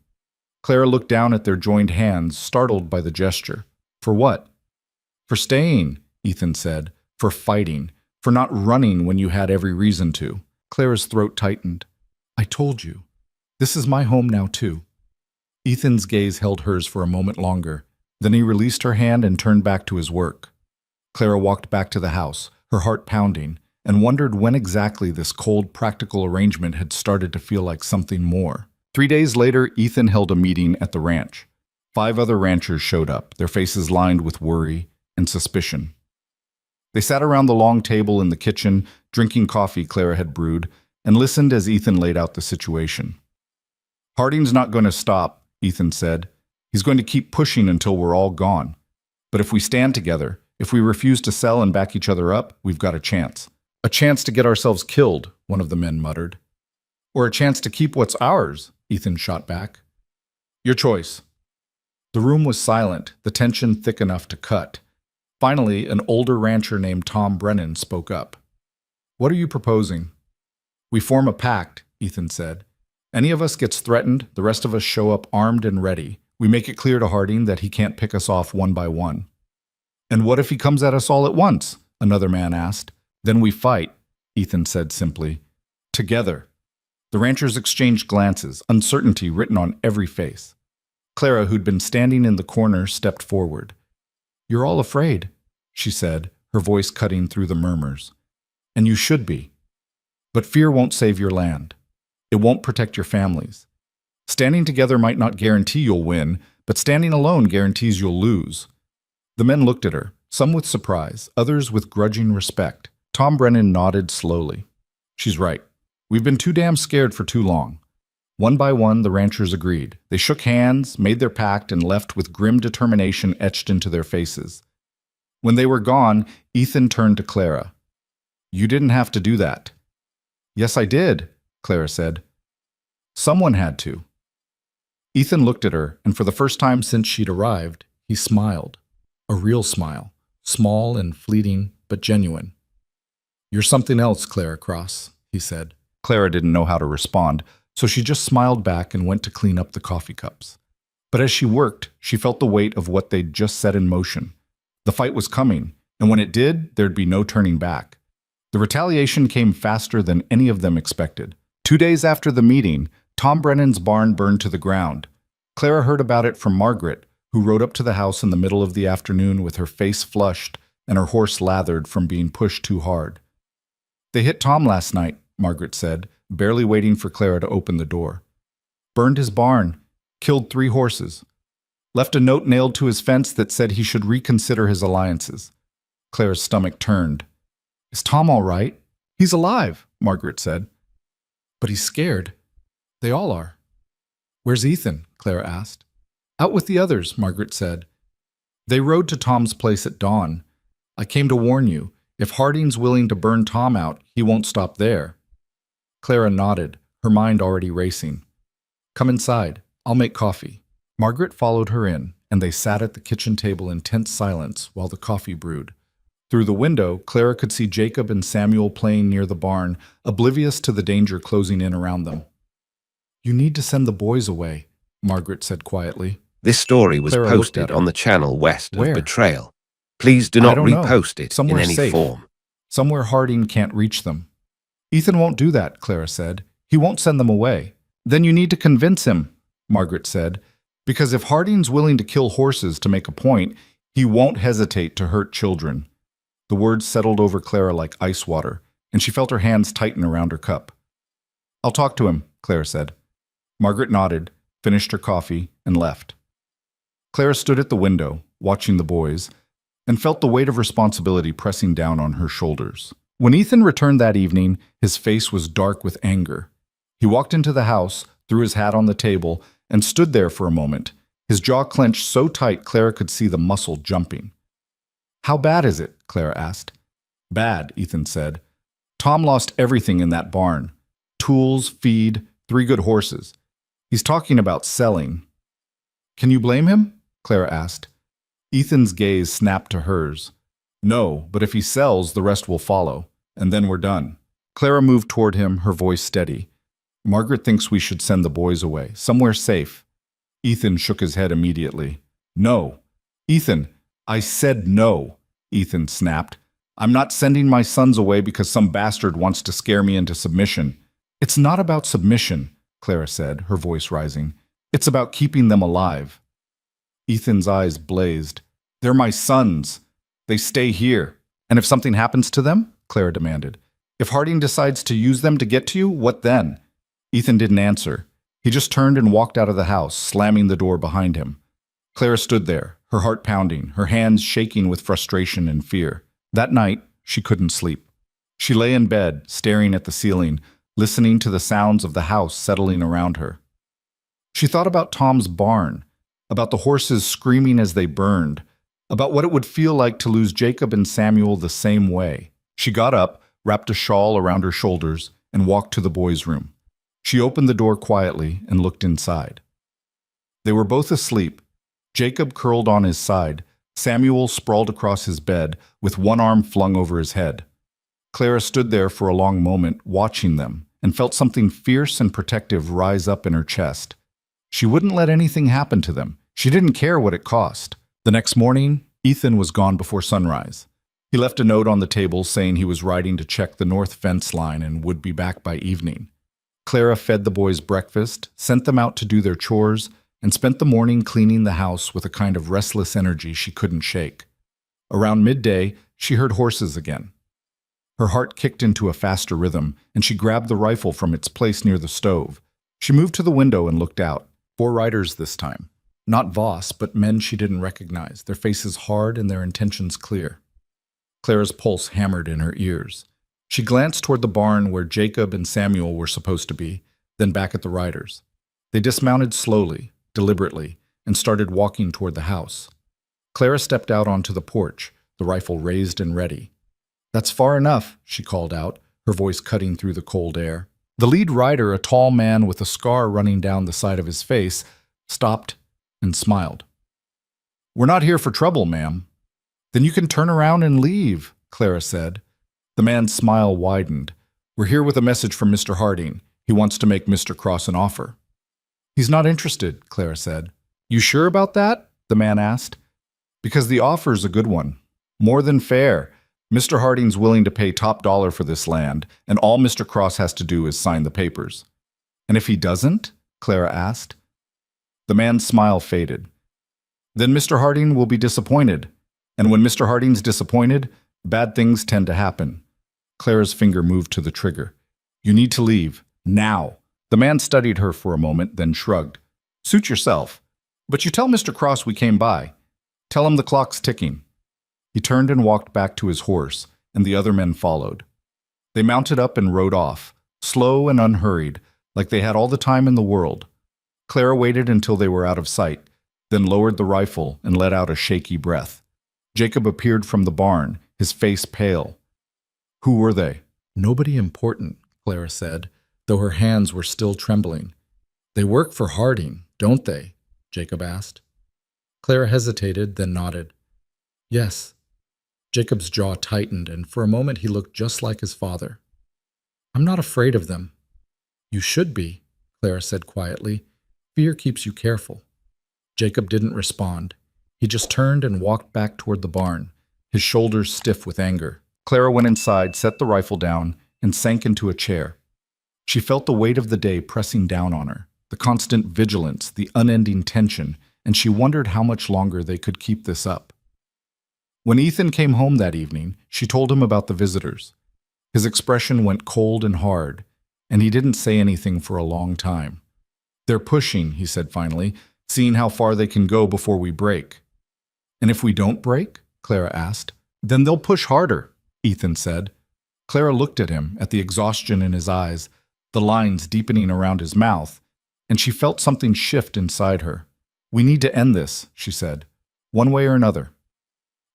Speaker 1: Clara looked down at their joined hands, startled by the gesture. For what? For staying, Ethan said. For fighting. For not running when you had every reason to. Clara's throat tightened. I told you. This is my home now, too. Ethan's gaze held hers for a moment longer. Then he released her hand and turned back to his work. Clara walked back to the house, her heart pounding, and wondered when exactly this cold, practical arrangement had started to feel like something more. 3 days later, Ethan held a meeting at the ranch. 5 other ranchers showed up, their faces lined with worry and suspicion. They sat around the long table in the kitchen, drinking coffee Clara had brewed, and listened as Ethan laid out the situation. Harding's not going to stop, Ethan said. He's going to keep pushing until we're all gone. But if we stand together, if we refuse to sell and back each other up, we've got a chance. A chance to get ourselves killed, one of the men muttered. Or a chance to keep what's ours, Ethan shot back. Your choice. The room was silent, the tension thick enough to cut. Finally, an older rancher named Tom Brennan spoke up. What are you proposing? We form a pact, Ethan said. Any of us gets threatened, the rest of us show up armed and ready. We make it clear to Harding that he can't pick us off one by one. And what if he comes at us all at once? Another man asked. Then we fight, Ethan said simply. Together. The ranchers exchanged glances, uncertainty written on every face. Clara, who'd been standing in the corner, stepped forward. You're all afraid, she said, her voice cutting through the murmurs. And you should be. But fear won't save your land. It won't protect your families. Standing together might not guarantee you'll win, but standing alone guarantees you'll lose. The men looked at her, some with surprise, others with grudging respect. Tom Brennan nodded slowly. She's right. We've been too damn scared for too long. One by one, the ranchers agreed. They shook hands, made their pact, and left with grim determination etched into their faces. When they were gone, Ethan turned to Clara. You didn't have to do that. Yes, I did, Clara said. Someone had to. Ethan looked at her, and for the first time since she'd arrived, he smiled. A real smile, small and fleeting, but genuine. You're something else, Clara Cross, he said. Clara didn't know how to respond, so she just smiled back and went to clean up the coffee cups. But as she worked, she felt the weight of what they'd just set in motion. The fight was coming, and when it did, there'd be no turning back. The retaliation came faster than any of them expected. 2 days after the meeting, Tom Brennan's barn burned to the ground. Clara heard about it from Margaret, who rode up to the house in the middle of the afternoon with her face flushed and her horse lathered from being pushed too hard. They hit Tom last night, Margaret said, barely waiting for Clara to open the door. Burned his barn, killed 3 horses, left a note nailed to his fence that said he should reconsider his alliances. Clara's stomach turned. Is Tom all right? He's alive, Margaret said. But he's scared. They all are. Where's Ethan? Clara asked. Out with the others, Margaret said. They rode to Tom's place at dawn. I came to warn you. If Harding's willing to burn Tom out, he won't stop there. Clara nodded, her mind already racing. Come inside. I'll make coffee. Margaret followed her in, and they sat at the kitchen table in tense silence while the coffee brewed. Through the window, Clara could see Jacob and Samuel playing near the barn, oblivious to the danger closing in around them. You need to send the boys away, Margaret said quietly.
Speaker 2: This story was
Speaker 1: Clara looked at
Speaker 2: posted
Speaker 1: her.
Speaker 2: on the channel west
Speaker 1: Where?
Speaker 2: of Betrayal. Please do
Speaker 1: I
Speaker 2: not
Speaker 1: don't know.
Speaker 2: repost it
Speaker 1: Somewhere
Speaker 2: in any
Speaker 1: safe.
Speaker 2: form.
Speaker 1: Somewhere Harding can't reach them. Ethan won't do that, Clara said. He won't send them away. Then you need to convince him, Margaret said, because if Harding's willing to kill horses to make a point, he won't hesitate to hurt children. The words settled over Clara like ice water, and she felt her hands tighten around her cup. I'll talk to him, Clara said. Margaret nodded, finished her coffee, and left. Clara stood at the window, watching the boys, and felt the weight of responsibility pressing down on her shoulders. When Ethan returned that evening, his face was dark with anger. He walked into the house, threw his hat on the table, and stood there for a moment, his jaw clenched so tight Clara could see the muscle jumping. How bad is it? Clara asked. Bad, Ethan said. Tom lost everything in that barn. Tools, feed, 3 good horses. He's talking about selling. Can you blame him? Clara asked. Ethan's gaze snapped to hers. No, but if he sells, the rest will follow, and then we're done. Clara moved toward him, her voice steady. Margaret thinks we should send the boys away, somewhere safe. Ethan shook his head immediately. No. Ethan, I said no, Ethan snapped. I'm not sending my sons away because some bastard wants to scare me into submission. It's not about submission, Clara said, her voice rising. It's about keeping them alive. Ethan's eyes blazed. They're my sons. They stay here. And if something happens to them? Clara demanded. If Harding decides to use them to get to you, what then? Ethan didn't answer. He just turned and walked out of the house, slamming the door behind him. Clara stood there, her heart pounding, her hands shaking with frustration and fear. That night, she couldn't sleep. She lay in bed, staring at the ceiling, listening to the sounds of the house settling around her. She thought about Tom's barn, about the horses screaming as they burned, about what it would feel like to lose Jacob and Samuel the same way. She got up, wrapped a shawl around her shoulders, and walked to the boys' room. She opened the door quietly and looked inside. They were both asleep, Jacob curled on his side, Samuel sprawled across his bed with one arm flung over his head. Clara stood there for a long moment, watching them, and felt something fierce and protective rise up in her chest. She wouldn't let anything happen to them. She didn't care what it cost. The next morning, Ethan was gone before sunrise. He left a note on the table saying he was riding to check the north fence line and would be back by evening. Clara fed the boys breakfast, sent them out to do their chores, and spent the morning cleaning the house with a kind of restless energy she couldn't shake. Around midday, she heard horses again. Her heart kicked into a faster rhythm, and she grabbed the rifle from its place near the stove. She moved to the window and looked out. 4 riders this time. Not Voss, but men she didn't recognize, their faces hard and their intentions clear. Clara's pulse hammered in her ears. She glanced toward the barn where Jacob and Samuel were supposed to be, then back at the riders. They dismounted slowly, deliberately, and started walking toward the house. Clara stepped out onto the porch, the rifle raised and ready. That's far enough, she called out, her voice cutting through the cold air. The lead rider, a tall man with a scar running down the side of his face, stopped and smiled. We're not here for trouble, ma'am. Then you can turn around and leave, Clara said. The man's smile widened. We're here with a message from Mr. Harding. He wants to make Mr. Cross an offer. He's not interested, Clara said. You sure about that? The man asked. Because the offer's a good one. More than fair. Mr. Harding's willing to pay top dollar for this land, and all Mr. Cross has to do is sign the papers. And if he doesn't? Clara asked. The man's smile faded. Then Mr. Harding will be disappointed. And when Mr. Harding's disappointed, bad things tend to happen. Clara's finger moved to the trigger. You need to leave. Now. The man studied her for a moment, then shrugged. Suit yourself. But you tell Mr. Cross we came by. Tell him the clock's ticking. He turned and walked back to his horse, and the other men followed. They mounted up and rode off, slow and unhurried, like they had all the time in the world. Clara waited until they were out of sight, then lowered the rifle and let out a shaky breath. Jacob appeared from the barn, his face pale, Who were they? Nobody important, Clara said, though her hands were still trembling. They work for Harding, don't they? Jacob asked. Clara hesitated, then nodded. Yes. Jacob's jaw tightened, and for a moment he looked just like his father. I'm not afraid of them. You should be, Clara said quietly. Fear keeps you careful. Jacob didn't respond. He just turned and walked back toward the barn, his shoulders stiff with anger. Clara went inside, set the rifle down, and sank into a chair. She felt the weight of the day pressing down on her, the constant vigilance, the unending tension, and she wondered how much longer they could keep this up. When Ethan came home that evening, she told him about the visitors. His expression went cold and hard, and he didn't say anything for a long time. They're pushing, he said finally, seeing how far they can go before we break. And if we don't break? Clara asked. Then they'll push harder, Ethan said. Clara looked at him, at the exhaustion in his eyes, the lines deepening around his mouth, and she felt something shift inside her. We need to end this, she said, one way or another.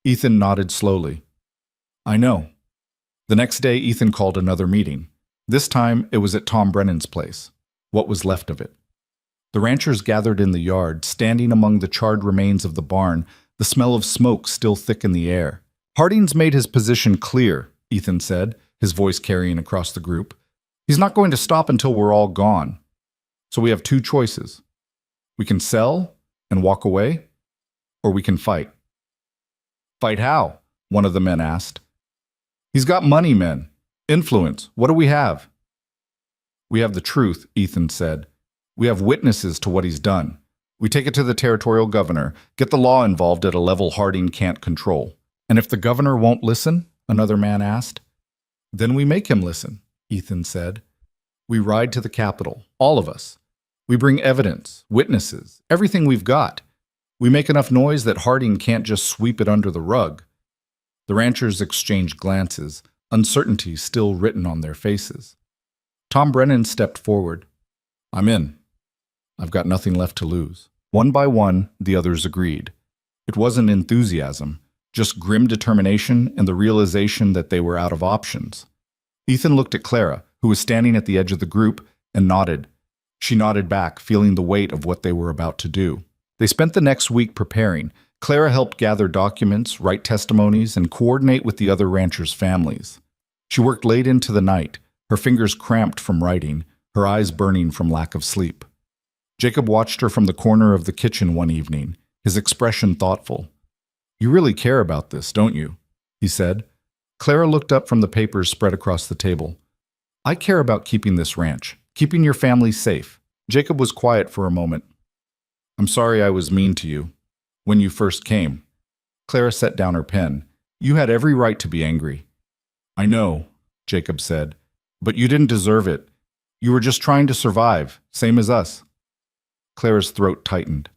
Speaker 1: Ethan nodded slowly. I know. The next day, Ethan called another meeting. This time, it was at Tom Brennan's place, what was left of it. The ranchers gathered in the yard, standing among the charred remains of the barn, the smell of smoke still thick in the air. Harding's made his position clear, Ethan said, his voice carrying across the group. He's not going to stop until we're all gone. So we have two choices. We can sell and walk away, or we can fight. Fight how? One of the men asked. He's got money, men. Influence. What do we have? We have the truth, Ethan said. We have witnesses to what he's done. We take it to the territorial governor, get the law involved at a level Harding can't control. And if the governor won't listen, another man asked, then we make him listen, Ethan said. We ride to the Capitol, all of us. We bring evidence, witnesses, everything we've got. We make enough noise that Harding can't just sweep it under the rug. The ranchers exchanged glances, uncertainty still written on their faces. Tom Brennan stepped forward. I'm in. I've got nothing left to lose. One by one, the others agreed. It wasn't enthusiasm, just grim determination and the realization that they were out of options. Ethan looked at Clara, who was standing at the edge of the group, and nodded. She nodded back, feeling the weight of what they were about to do. They spent the next week preparing. Clara helped gather documents, write testimonies, and coordinate with the other ranchers' families. She worked late into the night, her fingers cramped from writing, her eyes burning from lack of sleep. Jacob watched her from the corner of the kitchen one evening, his expression thoughtful. You really care about this, don't you? He said. Clara looked up from the papers spread across the table. I care about keeping this ranch, keeping your family safe. Jacob was quiet for a moment. I'm sorry I was mean to you. When you first came. Clara set down her pen. You had every right to be angry. I know, Jacob said, but you didn't deserve it. You were just trying to survive, same as us. Clara's throat tightened.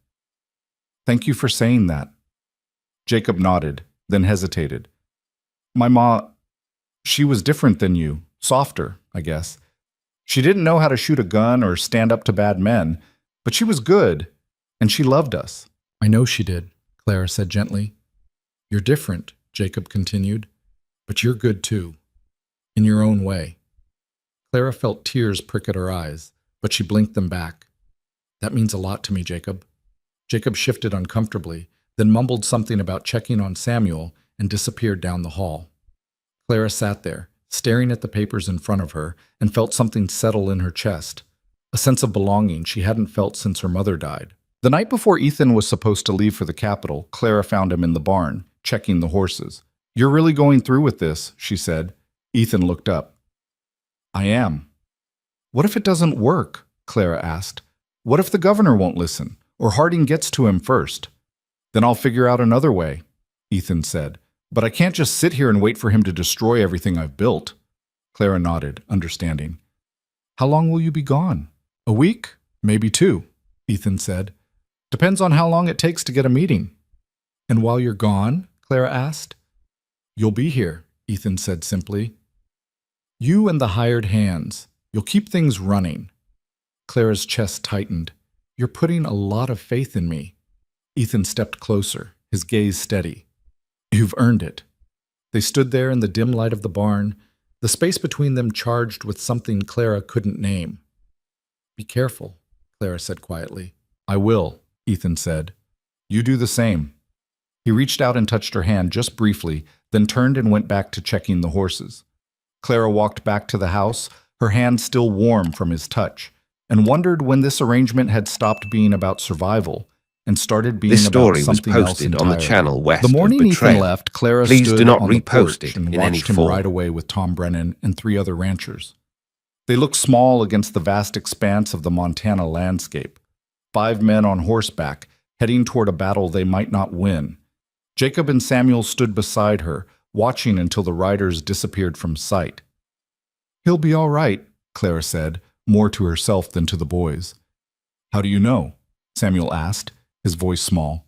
Speaker 1: Thank you for saying that. Jacob nodded, then hesitated. My ma, she was different than you, softer, I guess. She didn't know how to shoot a gun or stand up to bad men, but she was good, and she loved us. I know she did, Clara said gently. You're different, Jacob continued, but you're good too, in your own way. Clara felt tears prick at her eyes, but she blinked them back. That means a lot to me, Jacob. Jacob shifted uncomfortably, then mumbled something about checking on Samuel and disappeared down the hall. Clara sat there, staring at the papers in front of her, and felt something settle in her chest, a sense of belonging she hadn't felt since her mother died. The night before Ethan was supposed to leave for the Capitol, Clara found him in the barn, checking the horses. You're really going through with this, she said. Ethan looked up. I am. What if it doesn't work? Clara asked. What if the governor won't listen, or Harding gets to him first? Then I'll figure out another way, Ethan said. But I can't just sit here and wait for him to destroy everything I've built. Clara nodded, understanding. How long will you be gone? A week? Maybe 2, Ethan said. Depends on how long it takes to get a meeting. And while you're gone? Clara asked. You'll be here, Ethan said simply. You and the hired hands. You'll keep things running. Clara's chest tightened. You're putting a lot of faith in me. Ethan stepped closer, his gaze steady. You've earned it. They stood there in the dim light of the barn, the space between them charged with something Clara couldn't name. "Be careful," Clara said quietly. "I will," Ethan said. "You do the same." He reached out and touched her hand just briefly, then turned and went back to checking the horses. Clara walked back to the house, her hand still warm from his touch, and wondered when this arrangement had stopped being about survival and started being
Speaker 2: This
Speaker 1: about
Speaker 2: story was
Speaker 1: something else
Speaker 2: posted
Speaker 1: entirely.
Speaker 2: on the channel west
Speaker 1: The morning
Speaker 2: of
Speaker 1: Ethan
Speaker 2: Betrayal.
Speaker 1: left, Clara
Speaker 2: Please
Speaker 1: stood
Speaker 2: do not
Speaker 1: on the
Speaker 2: repost
Speaker 1: porch
Speaker 2: it
Speaker 1: and
Speaker 2: in any
Speaker 1: watched him
Speaker 2: form.
Speaker 1: ride away with Tom Brennan and 3 other ranchers. They looked small against the vast expanse of the Montana landscape. 5 men on horseback, heading toward a battle they might not win. Jacob and Samuel stood beside her, watching until the riders disappeared from sight. "He'll be all right," Clara said, more to herself than to the boys. "How do you know?" Samuel asked, his voice small.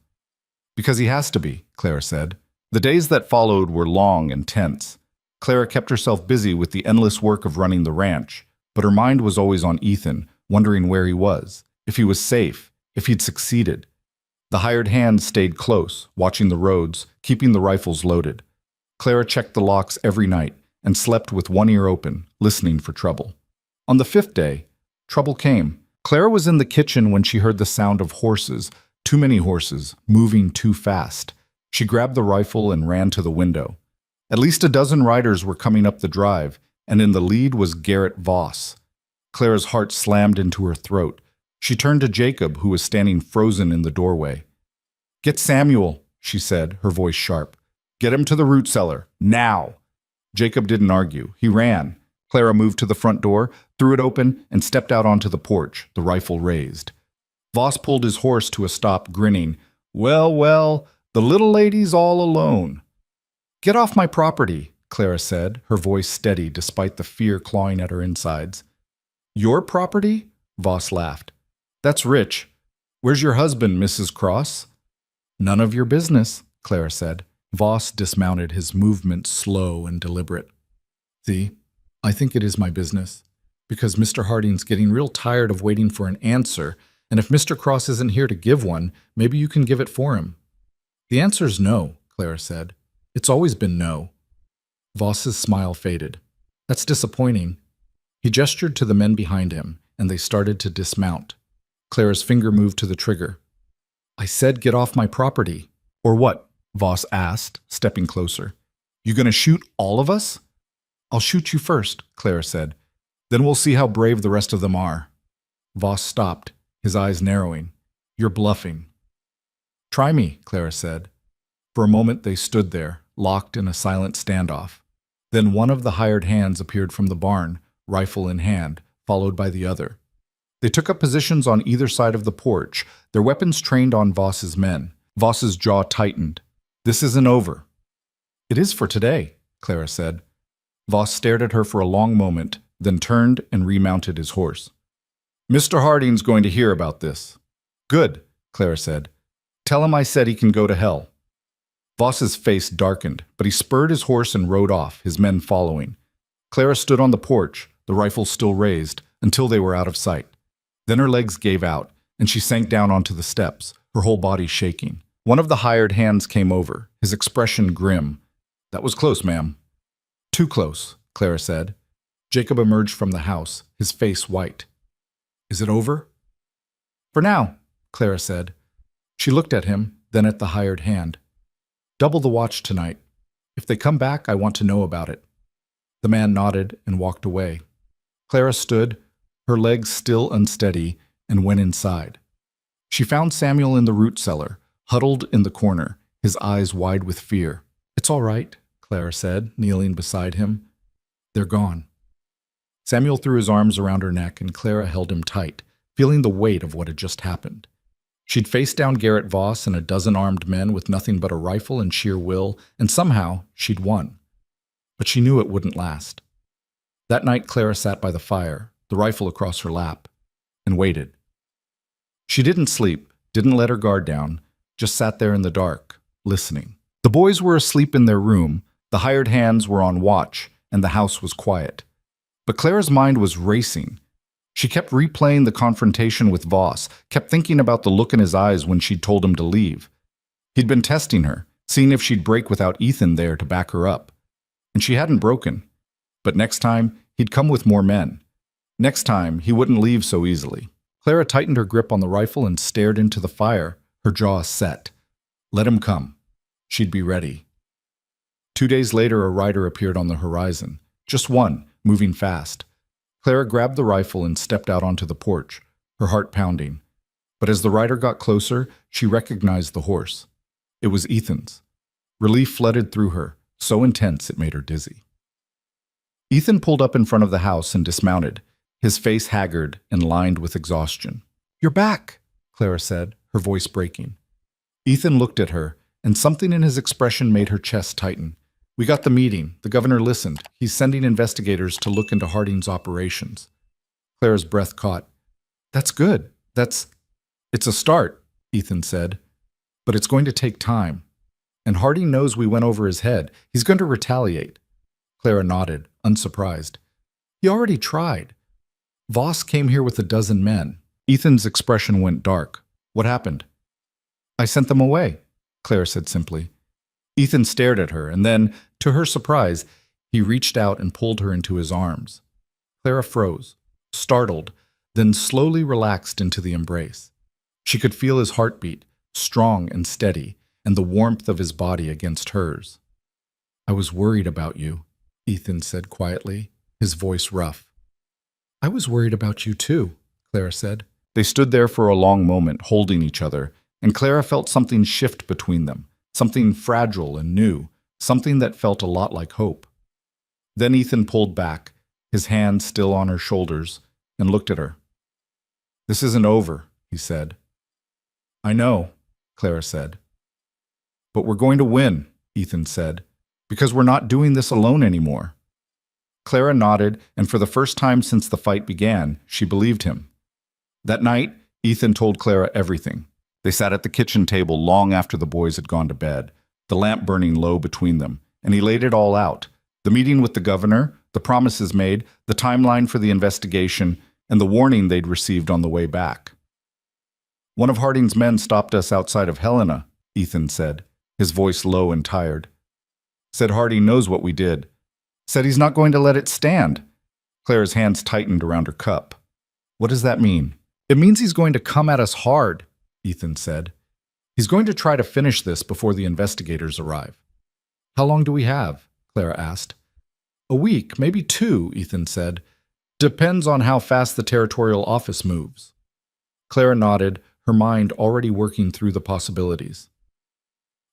Speaker 1: "Because he has to be," Clara said. The days that followed were long and tense. Clara kept herself busy with the endless work of running the ranch, but her mind was always on Ethan, wondering where he was, if he was safe, if he'd succeeded. The hired hands stayed close, watching the roads, keeping the rifles loaded. Clara checked the locks every night and slept with one ear open, listening for trouble. On the 5th day, trouble came. Clara was in the kitchen when she heard the sound of horses, too many horses, moving too fast. She grabbed the rifle and ran to the window. At least a dozen riders were coming up the drive, and in the lead was Garrett Voss. Clara's heart slammed into her throat. She turned to Jacob, who was standing frozen in the doorway. "Get Samuel," she said, her voice sharp. "Get him to the root cellar, now." Jacob didn't argue. He ran. Clara moved to the front door, threw it open, and stepped out onto the porch, the rifle raised. Voss pulled his horse to a stop, grinning. "Well, well, the little lady's all alone." "Get off my property," Clara said, her voice steady despite the fear clawing at her insides. "Your property?" Voss laughed. "That's rich. Where's your husband, Mrs. Cross?" "None of your business," Clara said. Voss dismounted, his movements slow and deliberate. "See, I think it is my business, because Mr. Harding's getting real tired of waiting for an answer, and if Mr. Cross isn't here to give one, maybe you can give it for him." "The answer's no," Clara said. "It's always been no." Voss's smile faded. "That's disappointing." He gestured to the men behind him, and they started to dismount. Clara's finger moved to the trigger. "I said get off my property." "Or what?" Voss asked, stepping closer. "You gonna shoot all of us?" "I'll shoot you first," Clara said. "Then we'll see how brave the rest of them are." Voss stopped, his eyes narrowing. "You're bluffing." "Try me," Clara said. For a moment they stood there, locked in a silent standoff. Then one of the hired hands appeared from the barn, rifle in hand, followed by the other. They took up positions on either side of the porch, their weapons trained on Voss's men. Voss's jaw tightened. "This isn't over." "It is for today," Clara said. Voss stared at her for a long moment, then turned and remounted his horse. "Mr. Harding's going to hear about this." "Good," Clara said. "Tell him I said he can go to hell." Voss's face darkened, but he spurred his horse and rode off, his men following. Clara stood on the porch, the rifle still raised, until they were out of sight. Then her legs gave out, and she sank down onto the steps, her whole body shaking. One of the hired hands came over, his expression grim. "That was close, ma'am." "Too close," Clara said. Jacob emerged from the house, his face white. "Is it over?" "For now," Clara said. She looked at him, then at the hired hand. "Double the watch tonight. If they come back, I want to know about it." The man nodded and walked away. Clara stood, her legs still unsteady, and went inside. She found Samuel in the root cellar, huddled in the corner, his eyes wide with fear. "It's all right," Clara said, kneeling beside him. "They're gone." Samuel threw his arms around her neck, and Clara held him tight, feeling the weight of what had just happened. She'd faced down Garrett Voss and a dozen armed men with nothing but a rifle and sheer will, and somehow she'd won. But she knew it wouldn't last. That night Clara sat by the fire, the rifle across her lap, and waited. She didn't sleep, didn't let her guard down, just sat there in the dark, listening. The boys were asleep in their room, the hired hands were on watch, and the house was quiet. But Clara's mind was racing. She kept replaying the confrontation with Voss, kept thinking about the look in his eyes when she'd told him to leave. He'd been testing her, seeing if she'd break without Ethan there to back her up. And she hadn't broken. But next time, he'd come with more men. Next time, he wouldn't leave so easily. Clara tightened her grip on the rifle and stared into the fire, her jaw set. Let him come. She'd be ready. 2 days later, a rider appeared on the horizon. Just one, moving fast. Clara grabbed the rifle and stepped out onto the porch, her heart pounding. But as the rider got closer, she recognized the horse. It was Ethan's. Relief flooded through her, so intense it made her dizzy. Ethan pulled up in front of the house and dismounted, his face haggard and lined with exhaustion. "You're back," Clara said, her voice breaking. Ethan looked at her, and something in his expression made her chest tighten. "We got the meeting. The governor listened. He's sending investigators to look into Harding's operations." Clara's breath caught. "That's good. It's a start," Ethan said. "But it's going to take time. And Harding knows we went over his head. He's going to retaliate." Clara nodded, unsurprised. "He already tried. Voss came here with 12 men." Ethan's expression went dark. "What happened?" "I sent them away," Clara said simply. Ethan stared at her, and then, to her surprise, he reached out and pulled her into his arms. Clara froze, startled, then slowly relaxed into the embrace. She could feel his heartbeat, strong and steady, and the warmth of his body against hers. "I was worried about you," Ethan said quietly, his voice rough. "I was worried about you too," Clara said. They stood there for a long moment, holding each other, and Clara felt something shift between them, something fragile and new, something that felt a lot like hope. Then Ethan pulled back, his hands still on her shoulders, and looked at her. "This isn't over," he said. "I know," Clara said. "But we're going to win," Ethan said, "because we're not doing this alone anymore." Clara nodded, and for the first time since the fight began, she believed him. That night, Ethan told Clara everything. They sat at the kitchen table long after the boys had gone to bed, the lamp burning low between them, and he laid it all out. The meeting with the governor, the promises made, the timeline for the investigation, and the warning they'd received on the way back. "One of Harding's men stopped us outside of Helena," Ethan said, his voice low and tired. "Said Harding knows what we did. Said he's not going to let it stand." Clara's hands tightened around her cup. "What does that mean?" "It means he's going to come at us hard," Ethan said. "He's going to try to finish this before the investigators arrive." "How long do we have?" Clara asked. "A week, maybe 2, Ethan said. "Depends on how fast the territorial office moves." Clara nodded, her mind already working through the possibilities.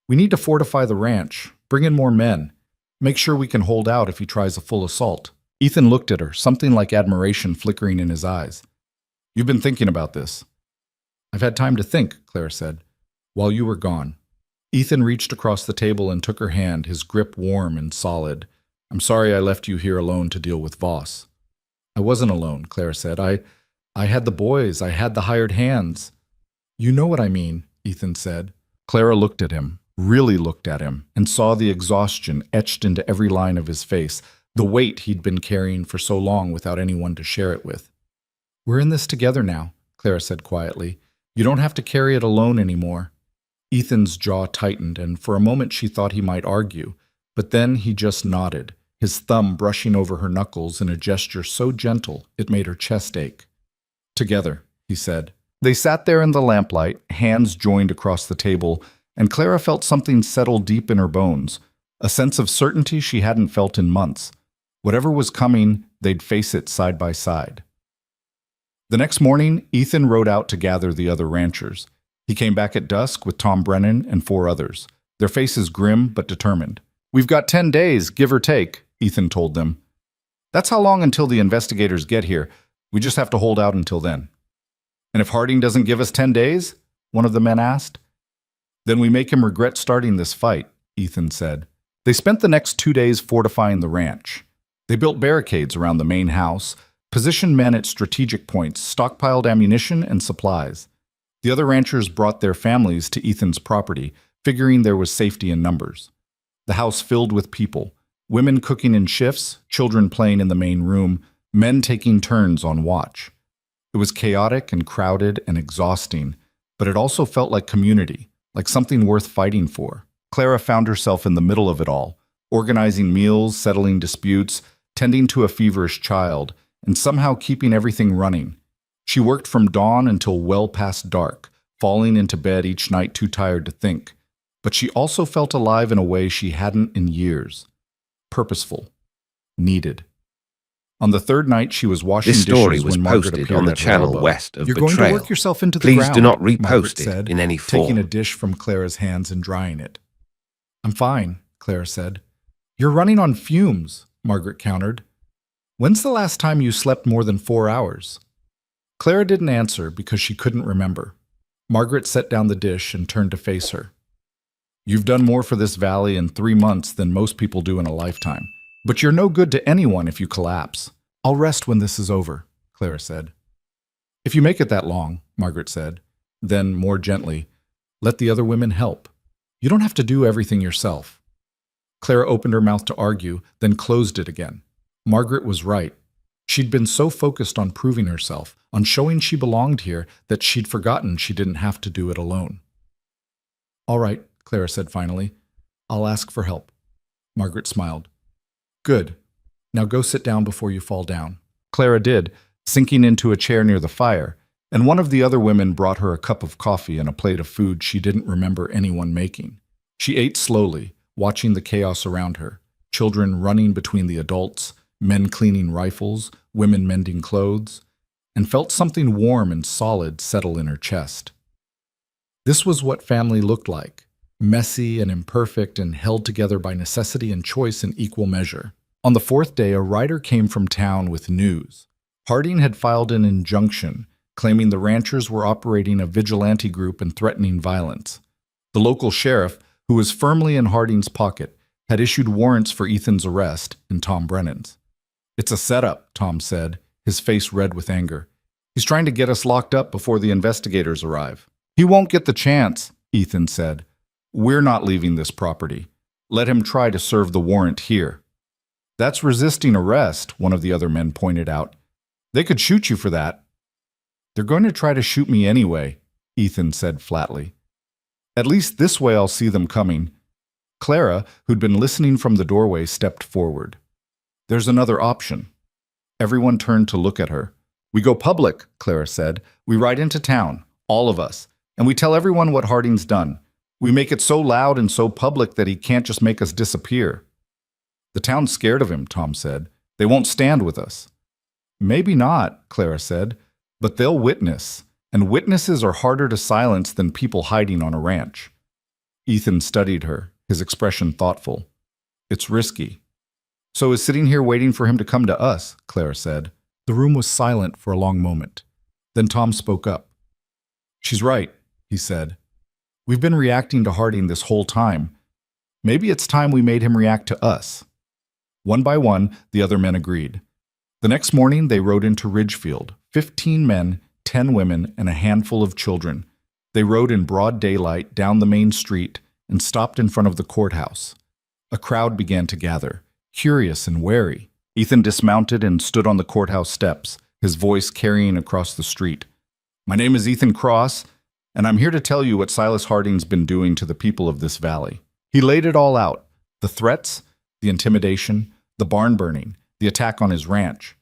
Speaker 1: "We need to fortify the ranch, bring in more men, make sure we can hold out if he tries a full assault." Ethan looked at her, something like admiration flickering in his eyes. "You've been thinking about this." "I've had time to think," Clara said, "while you were gone." Ethan reached across the table and took her hand, his grip warm and solid. "I'm sorry I left you here alone to deal with Voss." "I wasn't alone," Clara said. I had the boys, I had the hired hands." "You know what I mean," Ethan said. Clara looked at him, really looked at him, and saw the exhaustion etched into every line of his face, the weight he'd been carrying for so long without anyone to share it with. "We're in this together now," Clara said quietly. "You don't have to carry it alone anymore." Ethan's jaw tightened, and for a moment she thought he might argue, but then he just nodded, his thumb brushing over her knuckles in a gesture so gentle it made her chest ache. "Together," he said. They sat there in the lamplight, hands joined across the table, and Clara felt something settle deep in her bones, a sense of certainty she hadn't felt in months. Whatever was coming, they'd face it side by side. The next morning, Ethan rode out to gather the other ranchers. He came back at dusk with Tom Brennan and 4 others, their faces grim but determined. "We've got 10 days, give or take," Ethan told them. "That's how long until the investigators get here. We just have to hold out until then." "And if Harding doesn't give us 10 days?" one of the men asked. "Then we make him regret starting this fight," Ethan said. They spent the next 2 days fortifying the ranch. They built barricades around the main house, positioned men at strategic points, stockpiled ammunition and supplies. The other ranchers brought their families to Ethan's property, figuring there was safety in numbers. The house filled with people, women cooking in shifts, children playing in the main room, men taking turns on watch. It was chaotic and crowded and exhausting, but it also felt like community, like something worth fighting for. Clara found herself in the middle of it all, organizing meals, settling disputes, tending to a feverish child, and somehow keeping everything running. She worked from dawn until well past dark, falling into bed each night too tired to think. But she also felt alive in a way she hadn't in years. Purposeful. Needed. On the third night, she was washing
Speaker 2: This story
Speaker 1: dishes
Speaker 2: was
Speaker 1: when Margaret
Speaker 2: posted
Speaker 1: appeared
Speaker 2: on the
Speaker 1: at her
Speaker 2: channel
Speaker 1: elbow.
Speaker 2: west of
Speaker 1: "You're going to
Speaker 2: Betrayal.
Speaker 1: work yourself into the
Speaker 2: Please
Speaker 1: ground,"
Speaker 2: do not
Speaker 1: Margaret
Speaker 2: repost it
Speaker 1: said,
Speaker 2: in any
Speaker 1: taking
Speaker 2: form.
Speaker 1: a dish from Clara's hands and drying it. "I'm fine," Clara said. "You're running on fumes," Margaret countered. "When's the last time you slept more than 4 hours?" Clara didn't answer because she couldn't remember. Margaret set down the dish and turned to face her. "You've done more for this valley in 3 months than most people do in a lifetime. But you're no good to anyone if you collapse. I'll rest when this is over," Clara said. "If you make it that long," Margaret said. Then, more gently, "let the other women help. You don't have to do everything yourself." Clara opened her mouth to argue, then closed it again. Margaret was right. She'd been so focused on proving herself, on showing she belonged here, that she'd forgotten she didn't have to do it alone. "All right," Clara said finally. "I'll ask for help." Margaret smiled. "Good. Now go sit down before you fall down." Clara did, sinking into a chair near the fire, and one of the other women brought her a cup of coffee and a plate of food she didn't remember anyone making. She ate slowly, watching the chaos around her, children running between the adults, men cleaning rifles, women mending clothes, and felt something warm and solid settle in her chest. This was what family looked like, messy and imperfect and held together by necessity and choice in equal measure. On the fourth day, a writer came from town with news. Harding had filed an injunction, claiming the ranchers were operating a vigilante group and threatening violence. The local sheriff, who was firmly in Harding's pocket, had issued warrants for Ethan's arrest and Tom Brennan's. "It's a setup," Tom said, his face red with anger. "He's trying to get us locked up before the investigators arrive." "He won't get the chance," Ethan said. "We're not leaving this property. Let him try to serve the warrant here." "That's resisting arrest," one of the other men pointed out. "They could shoot you for that." "They're going to try to shoot me anyway," Ethan said flatly. "At least this way I'll see them coming." Clara, who'd been listening from the doorway, stepped forward. "There's another option." Everyone turned to look at her. "We go public," Clara said. "We ride into town, all of us, and we tell everyone what Harding's done. We make it so loud and so public that he can't just make us disappear." "The town's scared of him," Tom said. "They won't stand with us." "Maybe not," Clara said, "but they'll witness, and witnesses are harder to silence than people hiding on a ranch." Ethan studied her, his expression thoughtful. "It's risky." "So is sitting here waiting for him to come to us," Clara said. The room was silent for a long moment. Then Tom spoke up. "She's right," he said. "We've been reacting to Harding this whole time. Maybe it's time we made him react to us." One by one, the other men agreed. The next morning, they rode into Ridgefield, 15 men, 10 women, and a handful of children. They rode in broad daylight down the main street and stopped in front of the courthouse. A crowd began to gather, curious and wary. Ethan dismounted and stood on the courthouse steps, his voice carrying across the street. "My name is Ethan Cross, and I'm here to tell you what Silas Harding's been doing to the people of this valley." He laid it all out: the threats, the intimidation, the barn burning, the attack on his ranch.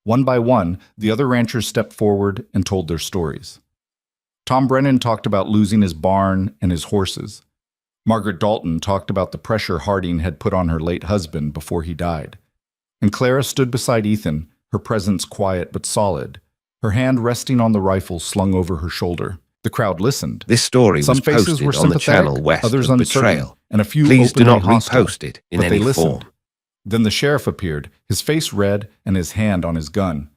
Speaker 1: One by one, the other ranchers stepped forward and told their stories. Tom Brennan talked about losing his barn and his horses. Margaret Dalton talked about the pressure Harding had put on her late husband before he died. And Clara stood beside Ethan, her presence quiet but solid, her hand resting on the rifle slung over her shoulder. The crowd listened.
Speaker 2: This story
Speaker 1: Some
Speaker 2: was
Speaker 1: faces
Speaker 2: posted
Speaker 1: were
Speaker 2: on the
Speaker 1: sympathetic,
Speaker 2: channel west
Speaker 1: others
Speaker 2: of
Speaker 1: uncertain,
Speaker 2: Betrayal.
Speaker 1: and a few
Speaker 2: Please do
Speaker 1: openly
Speaker 2: not
Speaker 1: hostile.
Speaker 2: repost it in
Speaker 1: But they
Speaker 2: any
Speaker 1: listened.
Speaker 2: form.
Speaker 1: Then the sheriff appeared, his face red and his hand on his gun.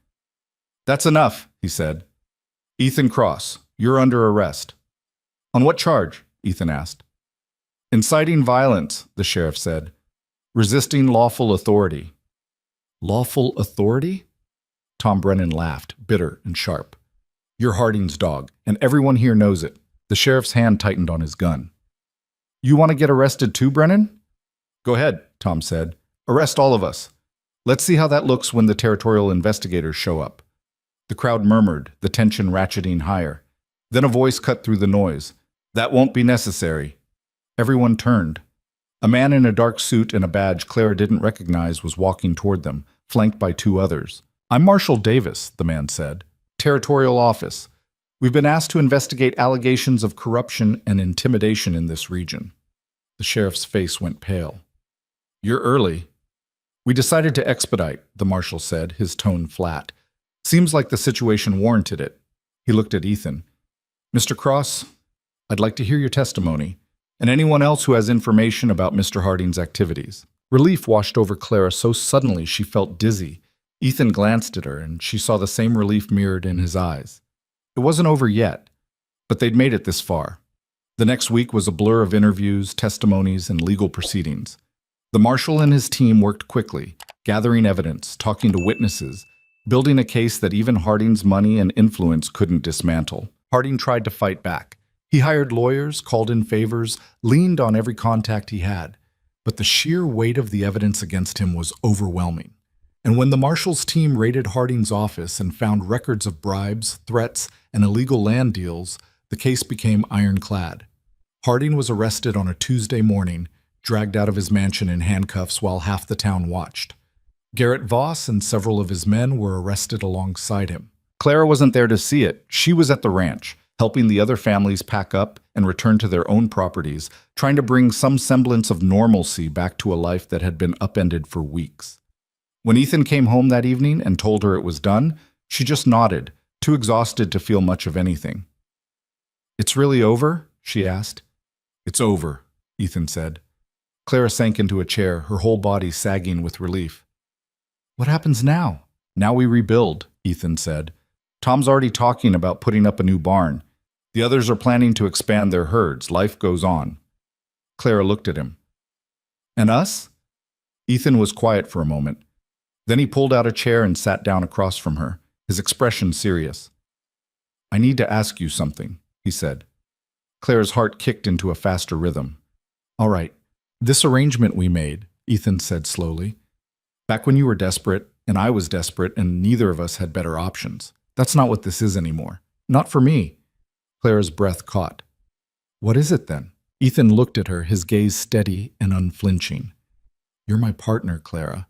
Speaker 1: "That's enough," he said. "Ethan Cross, you're under arrest." "On what charge?" Ethan asked. "Inciting violence," the sheriff said. "Resisting lawful authority." "Lawful authority?" Tom Brennan laughed, bitter and sharp. "You're Harding's dog, and everyone here knows it." The sheriff's hand tightened on his gun. "You want to get arrested too, Brennan?" "Go ahead," Tom said. "Arrest all of us. Let's see how that looks when the territorial investigators show up." The crowd murmured, the tension ratcheting higher. Then a voice cut through the noise. "That won't be necessary." Everyone turned. A man in a dark suit and a badge Clara didn't recognize was walking toward them, flanked by two others. "I'm Marshal Davis," the man said. "Territorial Office. We've been asked to investigate allegations of corruption and intimidation in this region." The sheriff's face went pale. "You're early." "We decided to expedite," the marshal said, his tone flat. "Seems like the situation warranted it." He looked at Ethan. "Mr. Cross, I'd like to hear your testimony, and anyone else who has information about Mr. Harding's activities." Relief washed over Clara so suddenly she felt dizzy. Ethan glanced at her, and she saw the same relief mirrored in his eyes. It wasn't over yet, but they'd made it this far. The next week was a blur of interviews, testimonies, and legal proceedings. The marshal and his team worked quickly, gathering evidence, talking to witnesses, building a case that even Harding's money and influence couldn't dismantle. Harding tried to fight back. He hired lawyers, called in favors, leaned on every contact he had. But the sheer weight of the evidence against him was overwhelming. And when the marshal's team raided Harding's office and found records of bribes, threats, and illegal land deals, the case became ironclad. Harding was arrested on a Tuesday morning, dragged out of his mansion in handcuffs while half the town watched. Garrett Voss and several of his men were arrested alongside him. Clara wasn't there to see it. She was at the ranch, helping the other families pack up and return to their own properties, trying to bring some semblance of normalcy back to a life that had been upended for weeks. When Ethan came home that evening and told her it was done, she just nodded, too exhausted to feel much of anything. "It's really over?" she asked. "It's over," Ethan said. Clara sank into a chair, her whole body sagging with relief. "What happens now?" "Now we rebuild," Ethan said. "Tom's already talking about putting up a new barn. The others are planning to expand their herds. Life goes on." Clara looked at him. "And us?" Ethan was quiet for a moment. Then he pulled out a chair and sat down across from her, his expression serious. "I need to ask you something," he said. Clara's heart kicked into a faster rhythm. "All right, this arrangement we made," Ethan said slowly. "Back when you were desperate, and I was desperate, and neither of us had better options. That's not what this is anymore. Not for me." Clara's breath caught. "What is it then?" Ethan looked at her, his gaze steady and unflinching. "You're my partner, Clara.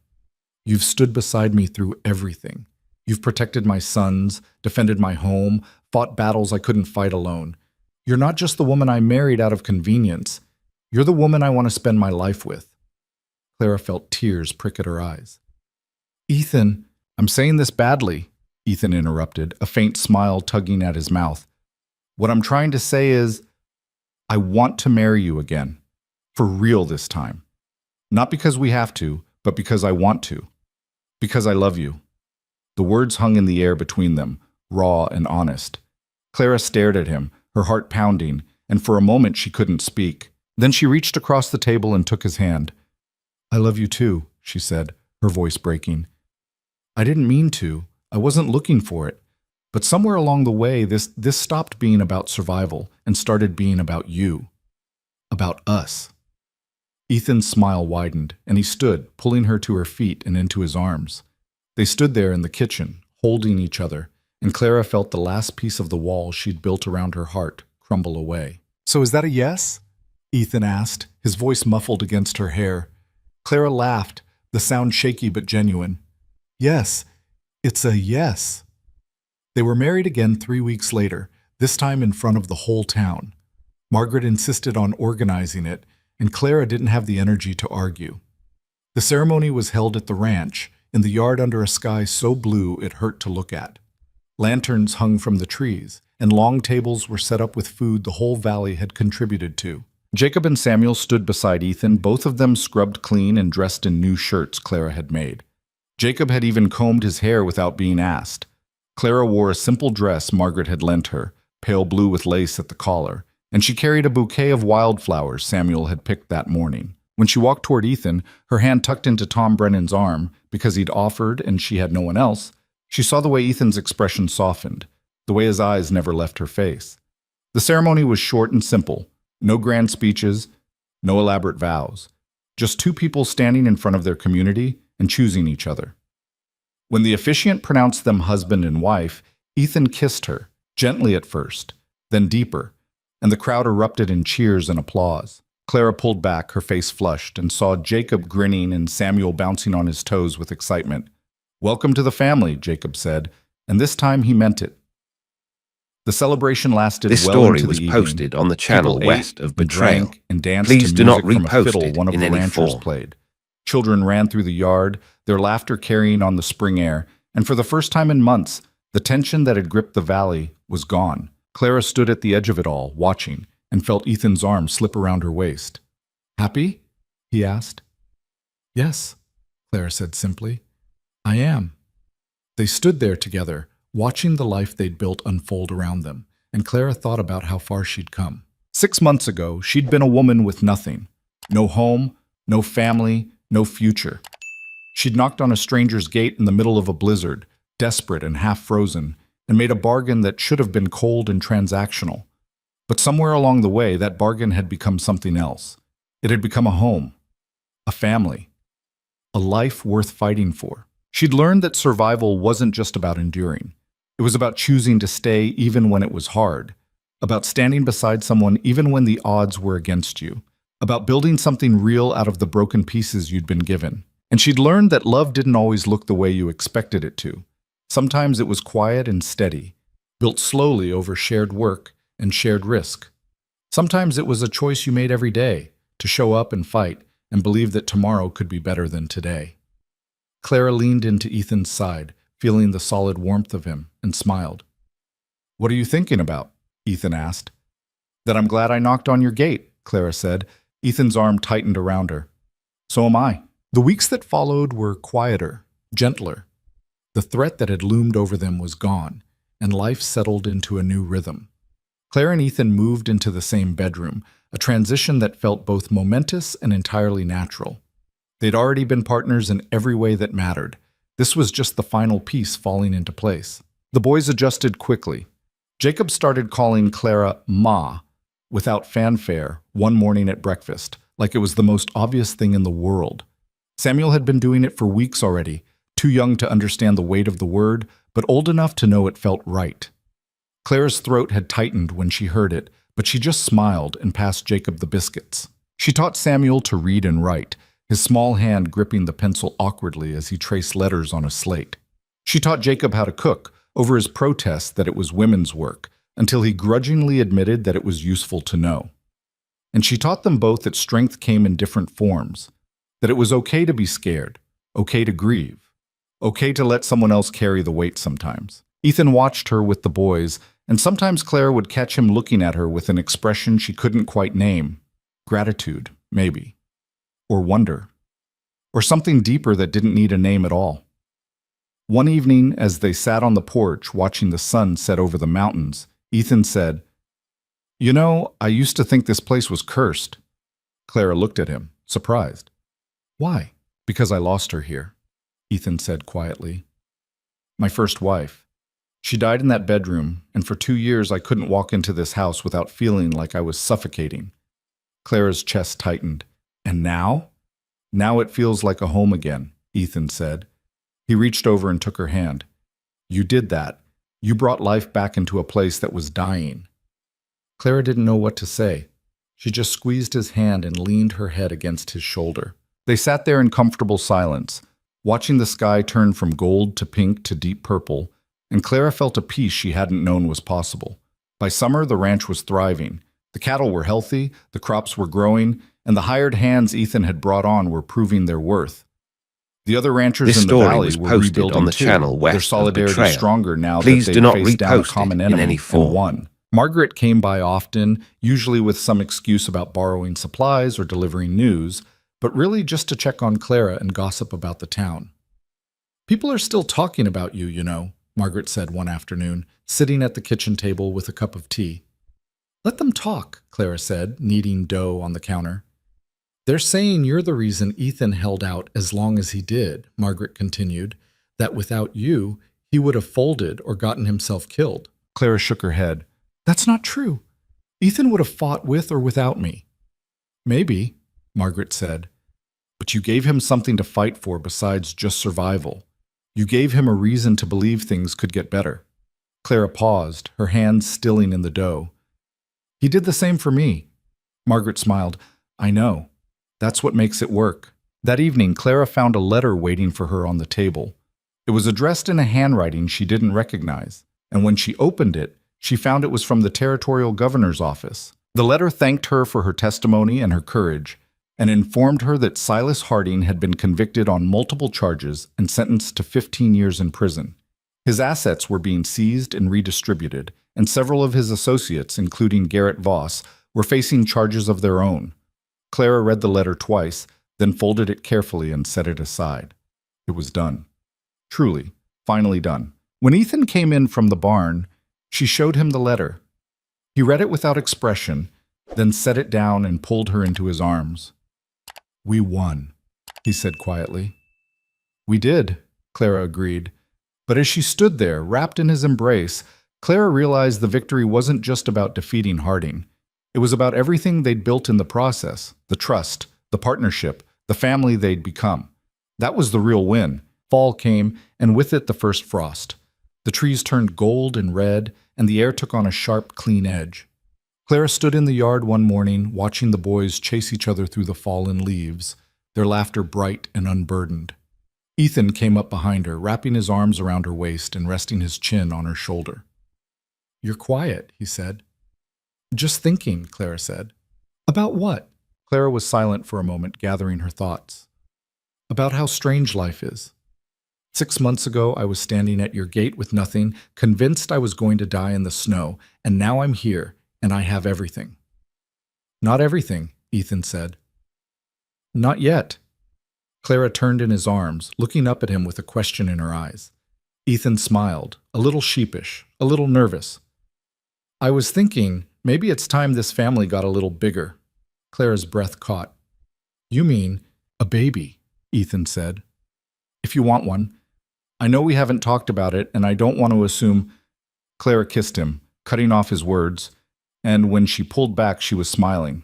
Speaker 1: You've stood beside me through everything. You've protected my sons, defended my home, fought battles I couldn't fight alone. You're not just the woman I married out of convenience. You're the woman I want to spend my life with." Clara felt tears prick at her eyes. "Ethan, I'm saying this badly," Ethan interrupted, a faint smile tugging at his mouth. "What I'm trying to say is, I want to marry you again. For real this time. Not because we have to, but because I want to. Because I love you." The words hung in the air between them, raw and honest. Clara stared at him, her heart pounding, and for a moment she couldn't speak. Then she reached across the table and took his hand. "I love you too," she said, her voice breaking. "I didn't mean to. I wasn't looking for it. But somewhere along the way, this stopped being about survival and started being about you. About us." Ethan's smile widened, and he stood, pulling her to her feet and into his arms. They stood there in the kitchen, holding each other, and Clara felt the last piece of the wall she'd built around her heart crumble away. "So is that a yes?" Ethan asked, his voice muffled against her hair. Clara laughed, the sound shaky but genuine. "Yes, it's a yes." They were married again 3 weeks later, this time in front of the whole town. Margaret insisted on organizing it, and Clara didn't have the energy to argue. The ceremony was held at the ranch, in the yard under a sky so blue it hurt to look at. Lanterns hung from the trees, and long tables were set up with food the whole valley had contributed to. Jacob and Samuel stood beside Ethan, both of them scrubbed clean and dressed in new shirts Clara had made. Jacob had even combed his hair without being asked. Clara wore a simple dress Margaret had lent her, pale blue with lace at the collar, and she carried a bouquet of wildflowers Samuel had picked that morning. When she walked toward Ethan, her hand tucked into Tom Brennan's arm, because he'd offered and she had no one else, she saw the way Ethan's expression softened, the way his eyes never left her face. The ceremony was short and simple, no grand speeches, no elaborate vows, just two people standing in front of their community and choosing each other. When the officiant pronounced them husband and wife, Ethan kissed her, gently at first, then deeper, and the crowd erupted in cheers and applause. Clara pulled back, her face flushed, and saw Jacob grinning and Samuel bouncing on his toes with excitement. "Welcome to the family," Jacob said, and this time he meant it. The celebration lasted
Speaker 2: This
Speaker 1: well
Speaker 2: story
Speaker 1: into
Speaker 2: was
Speaker 1: the evening.
Speaker 2: posted on the channel
Speaker 1: People
Speaker 2: west
Speaker 1: ate
Speaker 2: of
Speaker 1: and
Speaker 2: Betrayal.
Speaker 1: drank and danced
Speaker 2: Please
Speaker 1: to
Speaker 2: do not
Speaker 1: music from a
Speaker 2: repost
Speaker 1: fiddle
Speaker 2: it
Speaker 1: one of
Speaker 2: in
Speaker 1: the
Speaker 2: any
Speaker 1: ranchers
Speaker 2: form.
Speaker 1: played. Children ran through the yard, their laughter carrying on the spring air, and for the first time in months, the tension that had gripped the valley was gone. Clara stood at the edge of it all, watching, and felt Ethan's arm slip around her waist. "Happy?" he asked. "Yes," Clara said simply. "I am." They stood there together, watching the life they'd built unfold around them, and Clara thought about how far she'd come. 6 months ago, she'd been a woman with nothing. No home, no family, no future. She'd knocked on a stranger's gate in the middle of a blizzard, desperate and half-frozen, and made a bargain that should have been cold and transactional. But somewhere along the way, that bargain had become something else. It had become a home, a family, a life worth fighting for. She'd learned that survival wasn't just about enduring. It was about choosing to stay even when it was hard, about standing beside someone even when the odds were against you, about building something real out of the broken pieces you'd been given. And she'd learned that love didn't always look the way you expected it to. Sometimes it was quiet and steady, built slowly over shared work and shared risk. Sometimes it was a choice you made every day, to show up and fight and believe that tomorrow could be better than today. Clara leaned into Ethan's side, feeling the solid warmth of him, and smiled. "What are you thinking about?" Ethan asked. "That I'm glad I knocked on your gate," Clara said. Ethan's arm tightened around her. "So am I." The weeks that followed were quieter, gentler. The threat that had loomed over them was gone, and life settled into a new rhythm. Clara and Ethan moved into the same bedroom, a transition that felt both momentous and entirely natural. They'd already been partners in every way that mattered. This was just the final piece falling into place. The boys adjusted quickly. Jacob started calling Clara Ma, without fanfare, one morning at breakfast, like it was the most obvious thing in the world. Samuel had been doing it for weeks already, too young to understand the weight of the word, but old enough to know it felt right. Clara's throat had tightened when she heard it, but she just smiled and passed Jacob the biscuits. She taught Samuel to read and write, his small hand gripping the pencil awkwardly as he traced letters on a slate. She taught Jacob how to cook, over his protest that it was women's work, until he grudgingly admitted that it was useful to know. And she taught them both that strength came in different forms, that it was okay to be scared, okay to grieve, okay to let someone else carry the weight sometimes. Ethan watched her with the boys, and sometimes Clara would catch him looking at her with an expression she couldn't quite name. Gratitude, maybe. Or wonder. Or something deeper that didn't need a name at all. One evening, as they sat on the porch watching the sun set over the mountains, Ethan said, "You know, I used to think this place was cursed." Clara looked at him, surprised. "Why?" "Because I lost her here," Ethan said quietly. "My first wife. She died in that bedroom, and for 2 years I couldn't walk into this house without feeling like I was suffocating." Clara's chest tightened. "And now?" "Now it feels like a home again," Ethan said. He reached over and took her hand. "You did that. You brought life back into a place that was dying." Clara didn't know what to say. She just squeezed his hand and leaned her head against his shoulder. They sat there in comfortable silence, watching the sky turn from gold to pink to deep purple, and Clara felt a peace she hadn't known was possible. By summer, the ranch was thriving. The cattle were healthy, the crops were growing, and the hired hands Ethan had brought on were proving their worth. The other ranchers
Speaker 2: This
Speaker 1: in the
Speaker 2: story
Speaker 1: valley
Speaker 2: was
Speaker 1: were
Speaker 2: posted
Speaker 1: rebuilding
Speaker 2: on the
Speaker 1: too,
Speaker 2: channel west
Speaker 1: their
Speaker 2: of
Speaker 1: solidarity
Speaker 2: Betrayal.
Speaker 1: stronger now
Speaker 2: Please
Speaker 1: that
Speaker 2: do
Speaker 1: they'd
Speaker 2: not
Speaker 1: faced down a
Speaker 2: repost it
Speaker 1: common
Speaker 2: in
Speaker 1: enemy
Speaker 2: any
Speaker 1: and
Speaker 2: form.
Speaker 1: won. Margaret came by often, usually with some excuse about borrowing supplies or delivering news, but really just to check on Clara and gossip about the town. "People are still talking about you, you know," Margaret said one afternoon, sitting at the kitchen table with a cup of tea. "Let them talk," Clara said, kneading dough on the counter. "They're saying you're the reason Ethan held out as long as he did," Margaret continued, "that without you, he would have folded or gotten himself killed." Clara shook her head. "That's not true. Ethan would have fought with or without me." "Maybe," Margaret said, "but you gave him something to fight for besides just survival. You gave him a reason to believe things could get better." Clara paused, her hands stilling in the dough. "He did the same for me." Margaret smiled. I know. That's what makes it work. That evening, Clara found a letter waiting for her on the table. It was addressed in a handwriting she didn't recognize, and when she opened it, she found it was from the territorial governor's office. The letter thanked her for her testimony and her courage, and informed her that Silas Harding had been convicted on multiple charges and sentenced to 15 years in prison. His assets were being seized and redistributed, and several of his associates, including Garrett Voss, were facing charges of their own. Clara read the letter twice, then folded it carefully and set it aside. It was done. Truly, finally done. When Ethan came in from the barn, she showed him the letter. He read it without expression, then set it down and pulled her into his arms. "We won," he said quietly. "We did," Clara agreed. But as she stood there, wrapped in his embrace, Clara realized the victory wasn't just about defeating Harding. It was about everything they'd built in the process, the trust, the partnership, the family they'd become. That was the real win. Fall came, and with it the first frost. The trees turned gold and red, and the air took on a sharp, clean edge. Clara stood in the yard one morning, watching the boys chase each other through the fallen leaves, their laughter bright and unburdened. Ethan came up behind her, wrapping his arms around her waist and resting his chin on her shoulder. "You're quiet," he said. "Just thinking," Clara said. "About what?" Clara was silent for a moment, gathering her thoughts. "About how strange life is. 6 months ago, I was standing at your gate with nothing, convinced I was going to die in the snow, and now I'm here, and I have everything." "Not everything," Ethan said. "Not yet." Clara turned in his arms, looking up at him with a question in her eyes. Ethan smiled, a little sheepish, a little nervous. "I was thinking, maybe it's time this family got a little bigger." Clara's breath caught. "You mean a baby," Ethan said. "If you want one. I know we haven't talked about it, and I don't want to assume—" Clara kissed him, cutting off his words, and when she pulled back, she was smiling.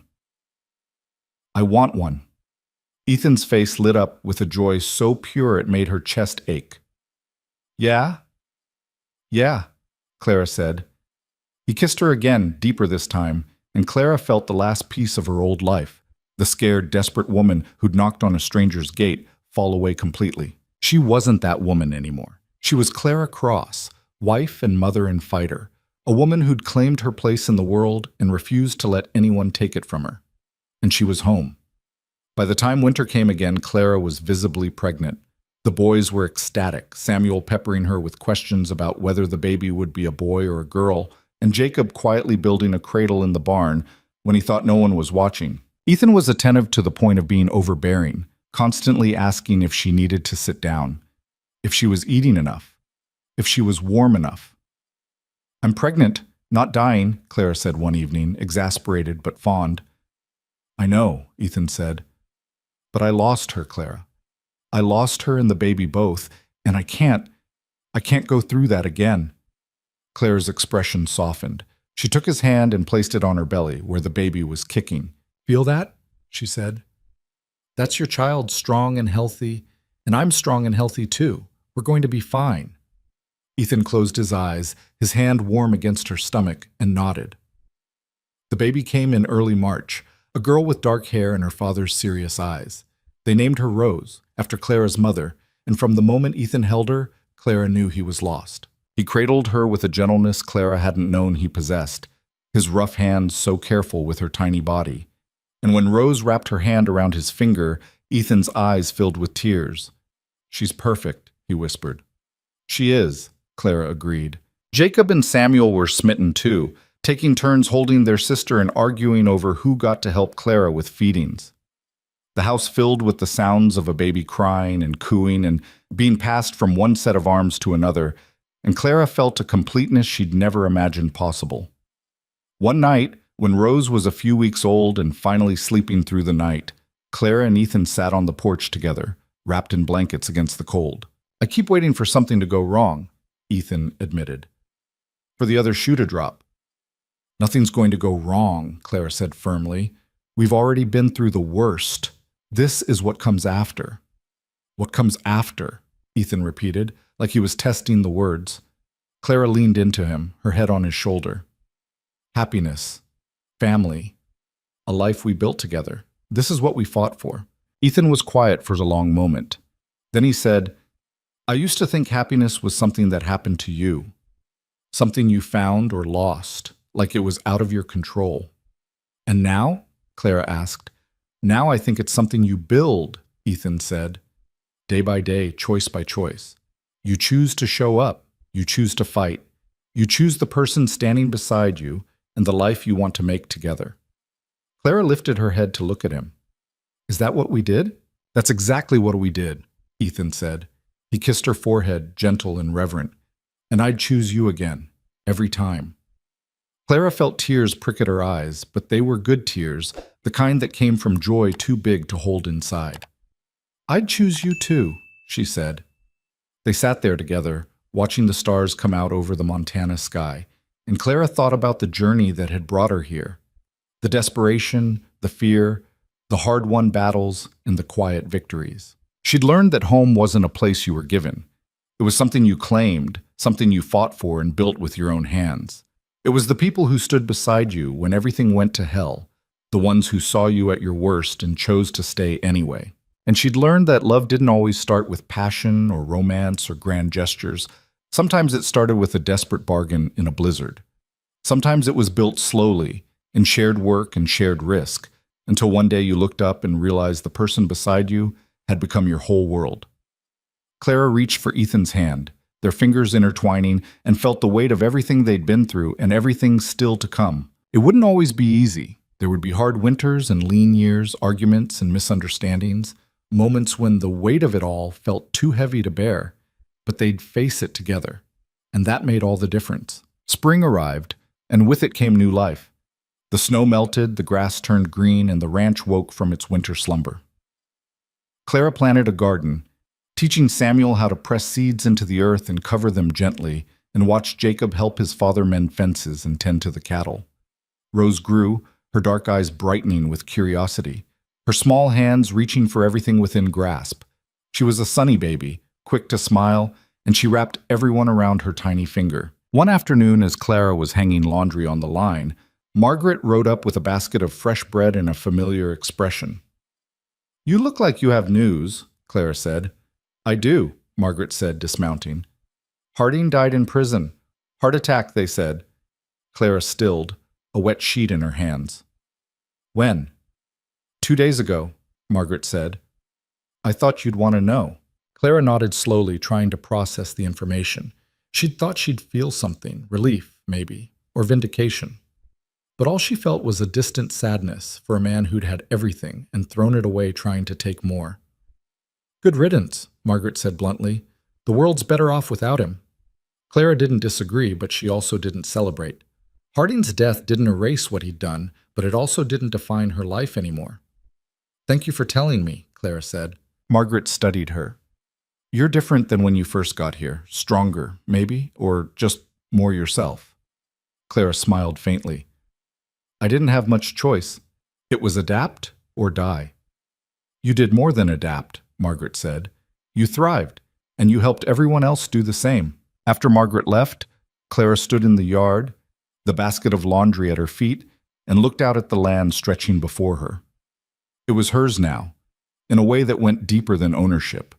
Speaker 1: "I want one." Ethan's face lit up with a joy so pure it made her chest ache. "Yeah?" "Yeah," Clara said. He kissed her again, deeper this time, and Clara felt the last piece of her old life, the scared, desperate woman who'd knocked on a stranger's gate, fall away completely. She wasn't that woman anymore. She was Clara Cross, wife and mother and fighter, a woman who'd claimed her place in the world and refused to let anyone take it from her. And she was home. By the time winter came again, Clara was visibly pregnant. The boys were ecstatic, Samuel peppering her with questions about whether the baby would be a boy or a girl, and Jacob quietly building a cradle in the barn when he thought no one was watching. Ethan was attentive to the point of being overbearing, constantly asking if she needed to sit down, if she was eating enough, if she was warm enough. "I'm pregnant, not dying," Clara said one evening, exasperated but fond. "I know," Ethan said. "But I lost her, Clara. I lost her and the baby both, and I can't go through that again." Clara's expression softened. She took his hand and placed it on her belly, where the baby was kicking. "Feel that?" she said. "That's your child, strong and healthy, and I'm strong and healthy too. We're going to be fine." Ethan closed his eyes, his hand warm against her stomach, and nodded. The baby came in early March, a girl with dark hair and her father's serious eyes. They named her Rose, after Clara's mother, and from the moment Ethan held her, Clara knew he was lost. He cradled her with a gentleness Clara hadn't known he possessed, his rough hands so careful with her tiny body. And when Rose wrapped her hand around his finger, Ethan's eyes filled with tears. "She's perfect," he whispered. "She is," Clara agreed. Jacob and Samuel were smitten too, taking turns holding their sister and arguing over who got to help Clara with feedings. The house filled with the sounds of a baby crying and cooing and being passed from one set of arms to another, and Clara felt a completeness she'd never imagined possible. One night, when Rose was a few weeks old and finally sleeping through the night, Clara and Ethan sat on the porch together, wrapped in blankets against the cold. "I keep waiting for something to go wrong," Ethan admitted. "For the other shoe to drop." "Nothing's going to go wrong," Clara said firmly. "We've already been through the worst. This is what comes after." "What comes after?" Ethan repeated, like he was testing the words. Clara leaned into him, her head on his shoulder. "Happiness. Family. A life we built together." This is what we fought for." Ethan was quiet for a long moment. Then he said, "I used to think happiness was something that happened to you, something you found or lost, like it was out of your control. And now?" Clara asked. "Now I think it's something you build," Ethan said. "Day by day, choice by choice. You choose to show up. You choose to fight. You choose the person standing beside you and the life you want to make together." Clara lifted her head to look at him. "Is that what we did?" "That's exactly what we did," Ethan said. He kissed her forehead, gentle and reverent. "And I'd choose you again, every time." Clara felt tears prick at her eyes, but they were good tears, the kind that came from joy too big to hold inside. "I'd choose you too," she said. They sat there together, watching the stars come out over the Montana sky, and Clara thought about the journey that had brought her here. The desperation, the fear, the hard-won battles, and the quiet victories. She'd learned that home wasn't a place you were given. It was something you claimed, something you fought for and built with your own hands. It was the people who stood beside you when everything went to hell, the ones who saw you at your worst and chose to stay anyway. And she'd learned that love didn't always start with passion or romance or grand gestures. Sometimes it started with a desperate bargain in a blizzard. Sometimes it was built slowly, in shared work and shared risk, until one day you looked up and realized the person beside you had become your whole world. Clara reached for Ethan's hand, their fingers intertwining, and felt the weight of everything they'd been through and everything still to come. It wouldn't always be easy. There would be hard winters and lean years, arguments and misunderstandings, moments when the weight of it all felt too heavy to bear, but they'd face it together, and that made all the difference. Spring arrived, and with it came new life. The snow melted, the grass turned green, and the ranch woke from its winter slumber. Clara planted a garden, teaching Samuel how to press seeds into the earth and cover them gently, and watched Jacob help his father mend fences and tend to the cattle. Rose grew, her dark eyes brightening with curiosity, her small hands reaching for everything within grasp. She was a sunny baby, quick to smile, and she wrapped everyone around her tiny finger. One afternoon, as Clara was hanging laundry on the line, Margaret rode up with a basket of fresh bread and a familiar expression. "You look like you have news," Clara said. "I do," Margaret said, dismounting. "Harding died in prison. Heart attack, they said." Clara stilled, a wet sheet in her hands. "When?" "2 days ago," Margaret said. "I thought you'd want to know." Clara nodded slowly, trying to process the information. She'd thought she'd feel something, relief, maybe, or vindication. But all she felt was a distant sadness for a man who'd had everything and thrown it away trying to take more. "Good riddance," Margaret said bluntly. "The world's better off without him." Clara didn't disagree, but she also didn't celebrate. Harding's death didn't erase what he'd done, but it also didn't define her life anymore. "Thank you for telling me," Clara said. Margaret studied her. "You're different than when you first got here. Stronger, maybe, or just more yourself." Clara smiled faintly. "I didn't have much choice. It was adapt or die." "You did more than adapt," Margaret said. "You thrived, and you helped everyone else do the same." After Margaret left, Clara stood in the yard, the basket of laundry at her feet, and looked out at the land stretching before her. It was hers now, in a way that went deeper than ownership.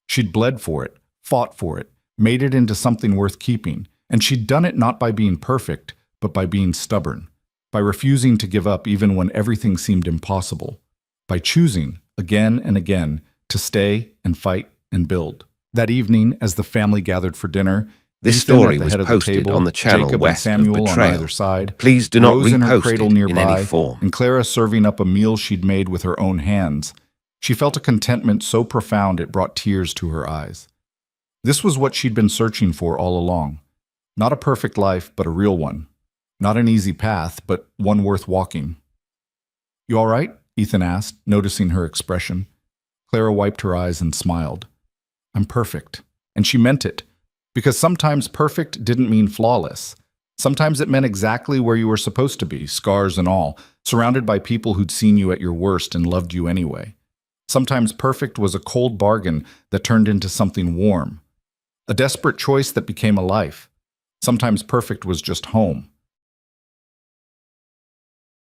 Speaker 1: She'd bled for it, fought for it, made it into something worth keeping, and she'd done it not by being perfect, but by being stubborn, by refusing to give up even when everything seemed impossible, by choosing, again and again, to stay and fight and build. That evening, as the family gathered for dinner,
Speaker 2: This
Speaker 1: Ethan
Speaker 2: story
Speaker 1: at the
Speaker 2: was
Speaker 1: head of the
Speaker 2: posted
Speaker 1: table,
Speaker 2: on the channel
Speaker 1: Jacob and
Speaker 2: west of
Speaker 1: Samuel on
Speaker 2: Betrayal.
Speaker 1: either side,
Speaker 2: Please do not
Speaker 1: Rose in her
Speaker 2: repost
Speaker 1: cradle
Speaker 2: it in
Speaker 1: nearby,
Speaker 2: any form.
Speaker 1: and Clara serving up a meal she'd made with her own hands. She felt a contentment so profound it brought tears to her eyes. This was what she'd been searching for all along. Not a perfect life, but a real one. Not an easy path, but one worth walking. "You all right?" Ethan asked, noticing her expression. Clara wiped her eyes and smiled. "I'm perfect." And she meant it. Because sometimes perfect didn't mean flawless. Sometimes it meant exactly where you were supposed to be, scars and all, surrounded by people who'd seen you at your worst and loved you anyway. Sometimes perfect was a cold bargain that turned into something warm. A desperate choice that became a life. Sometimes perfect was just home.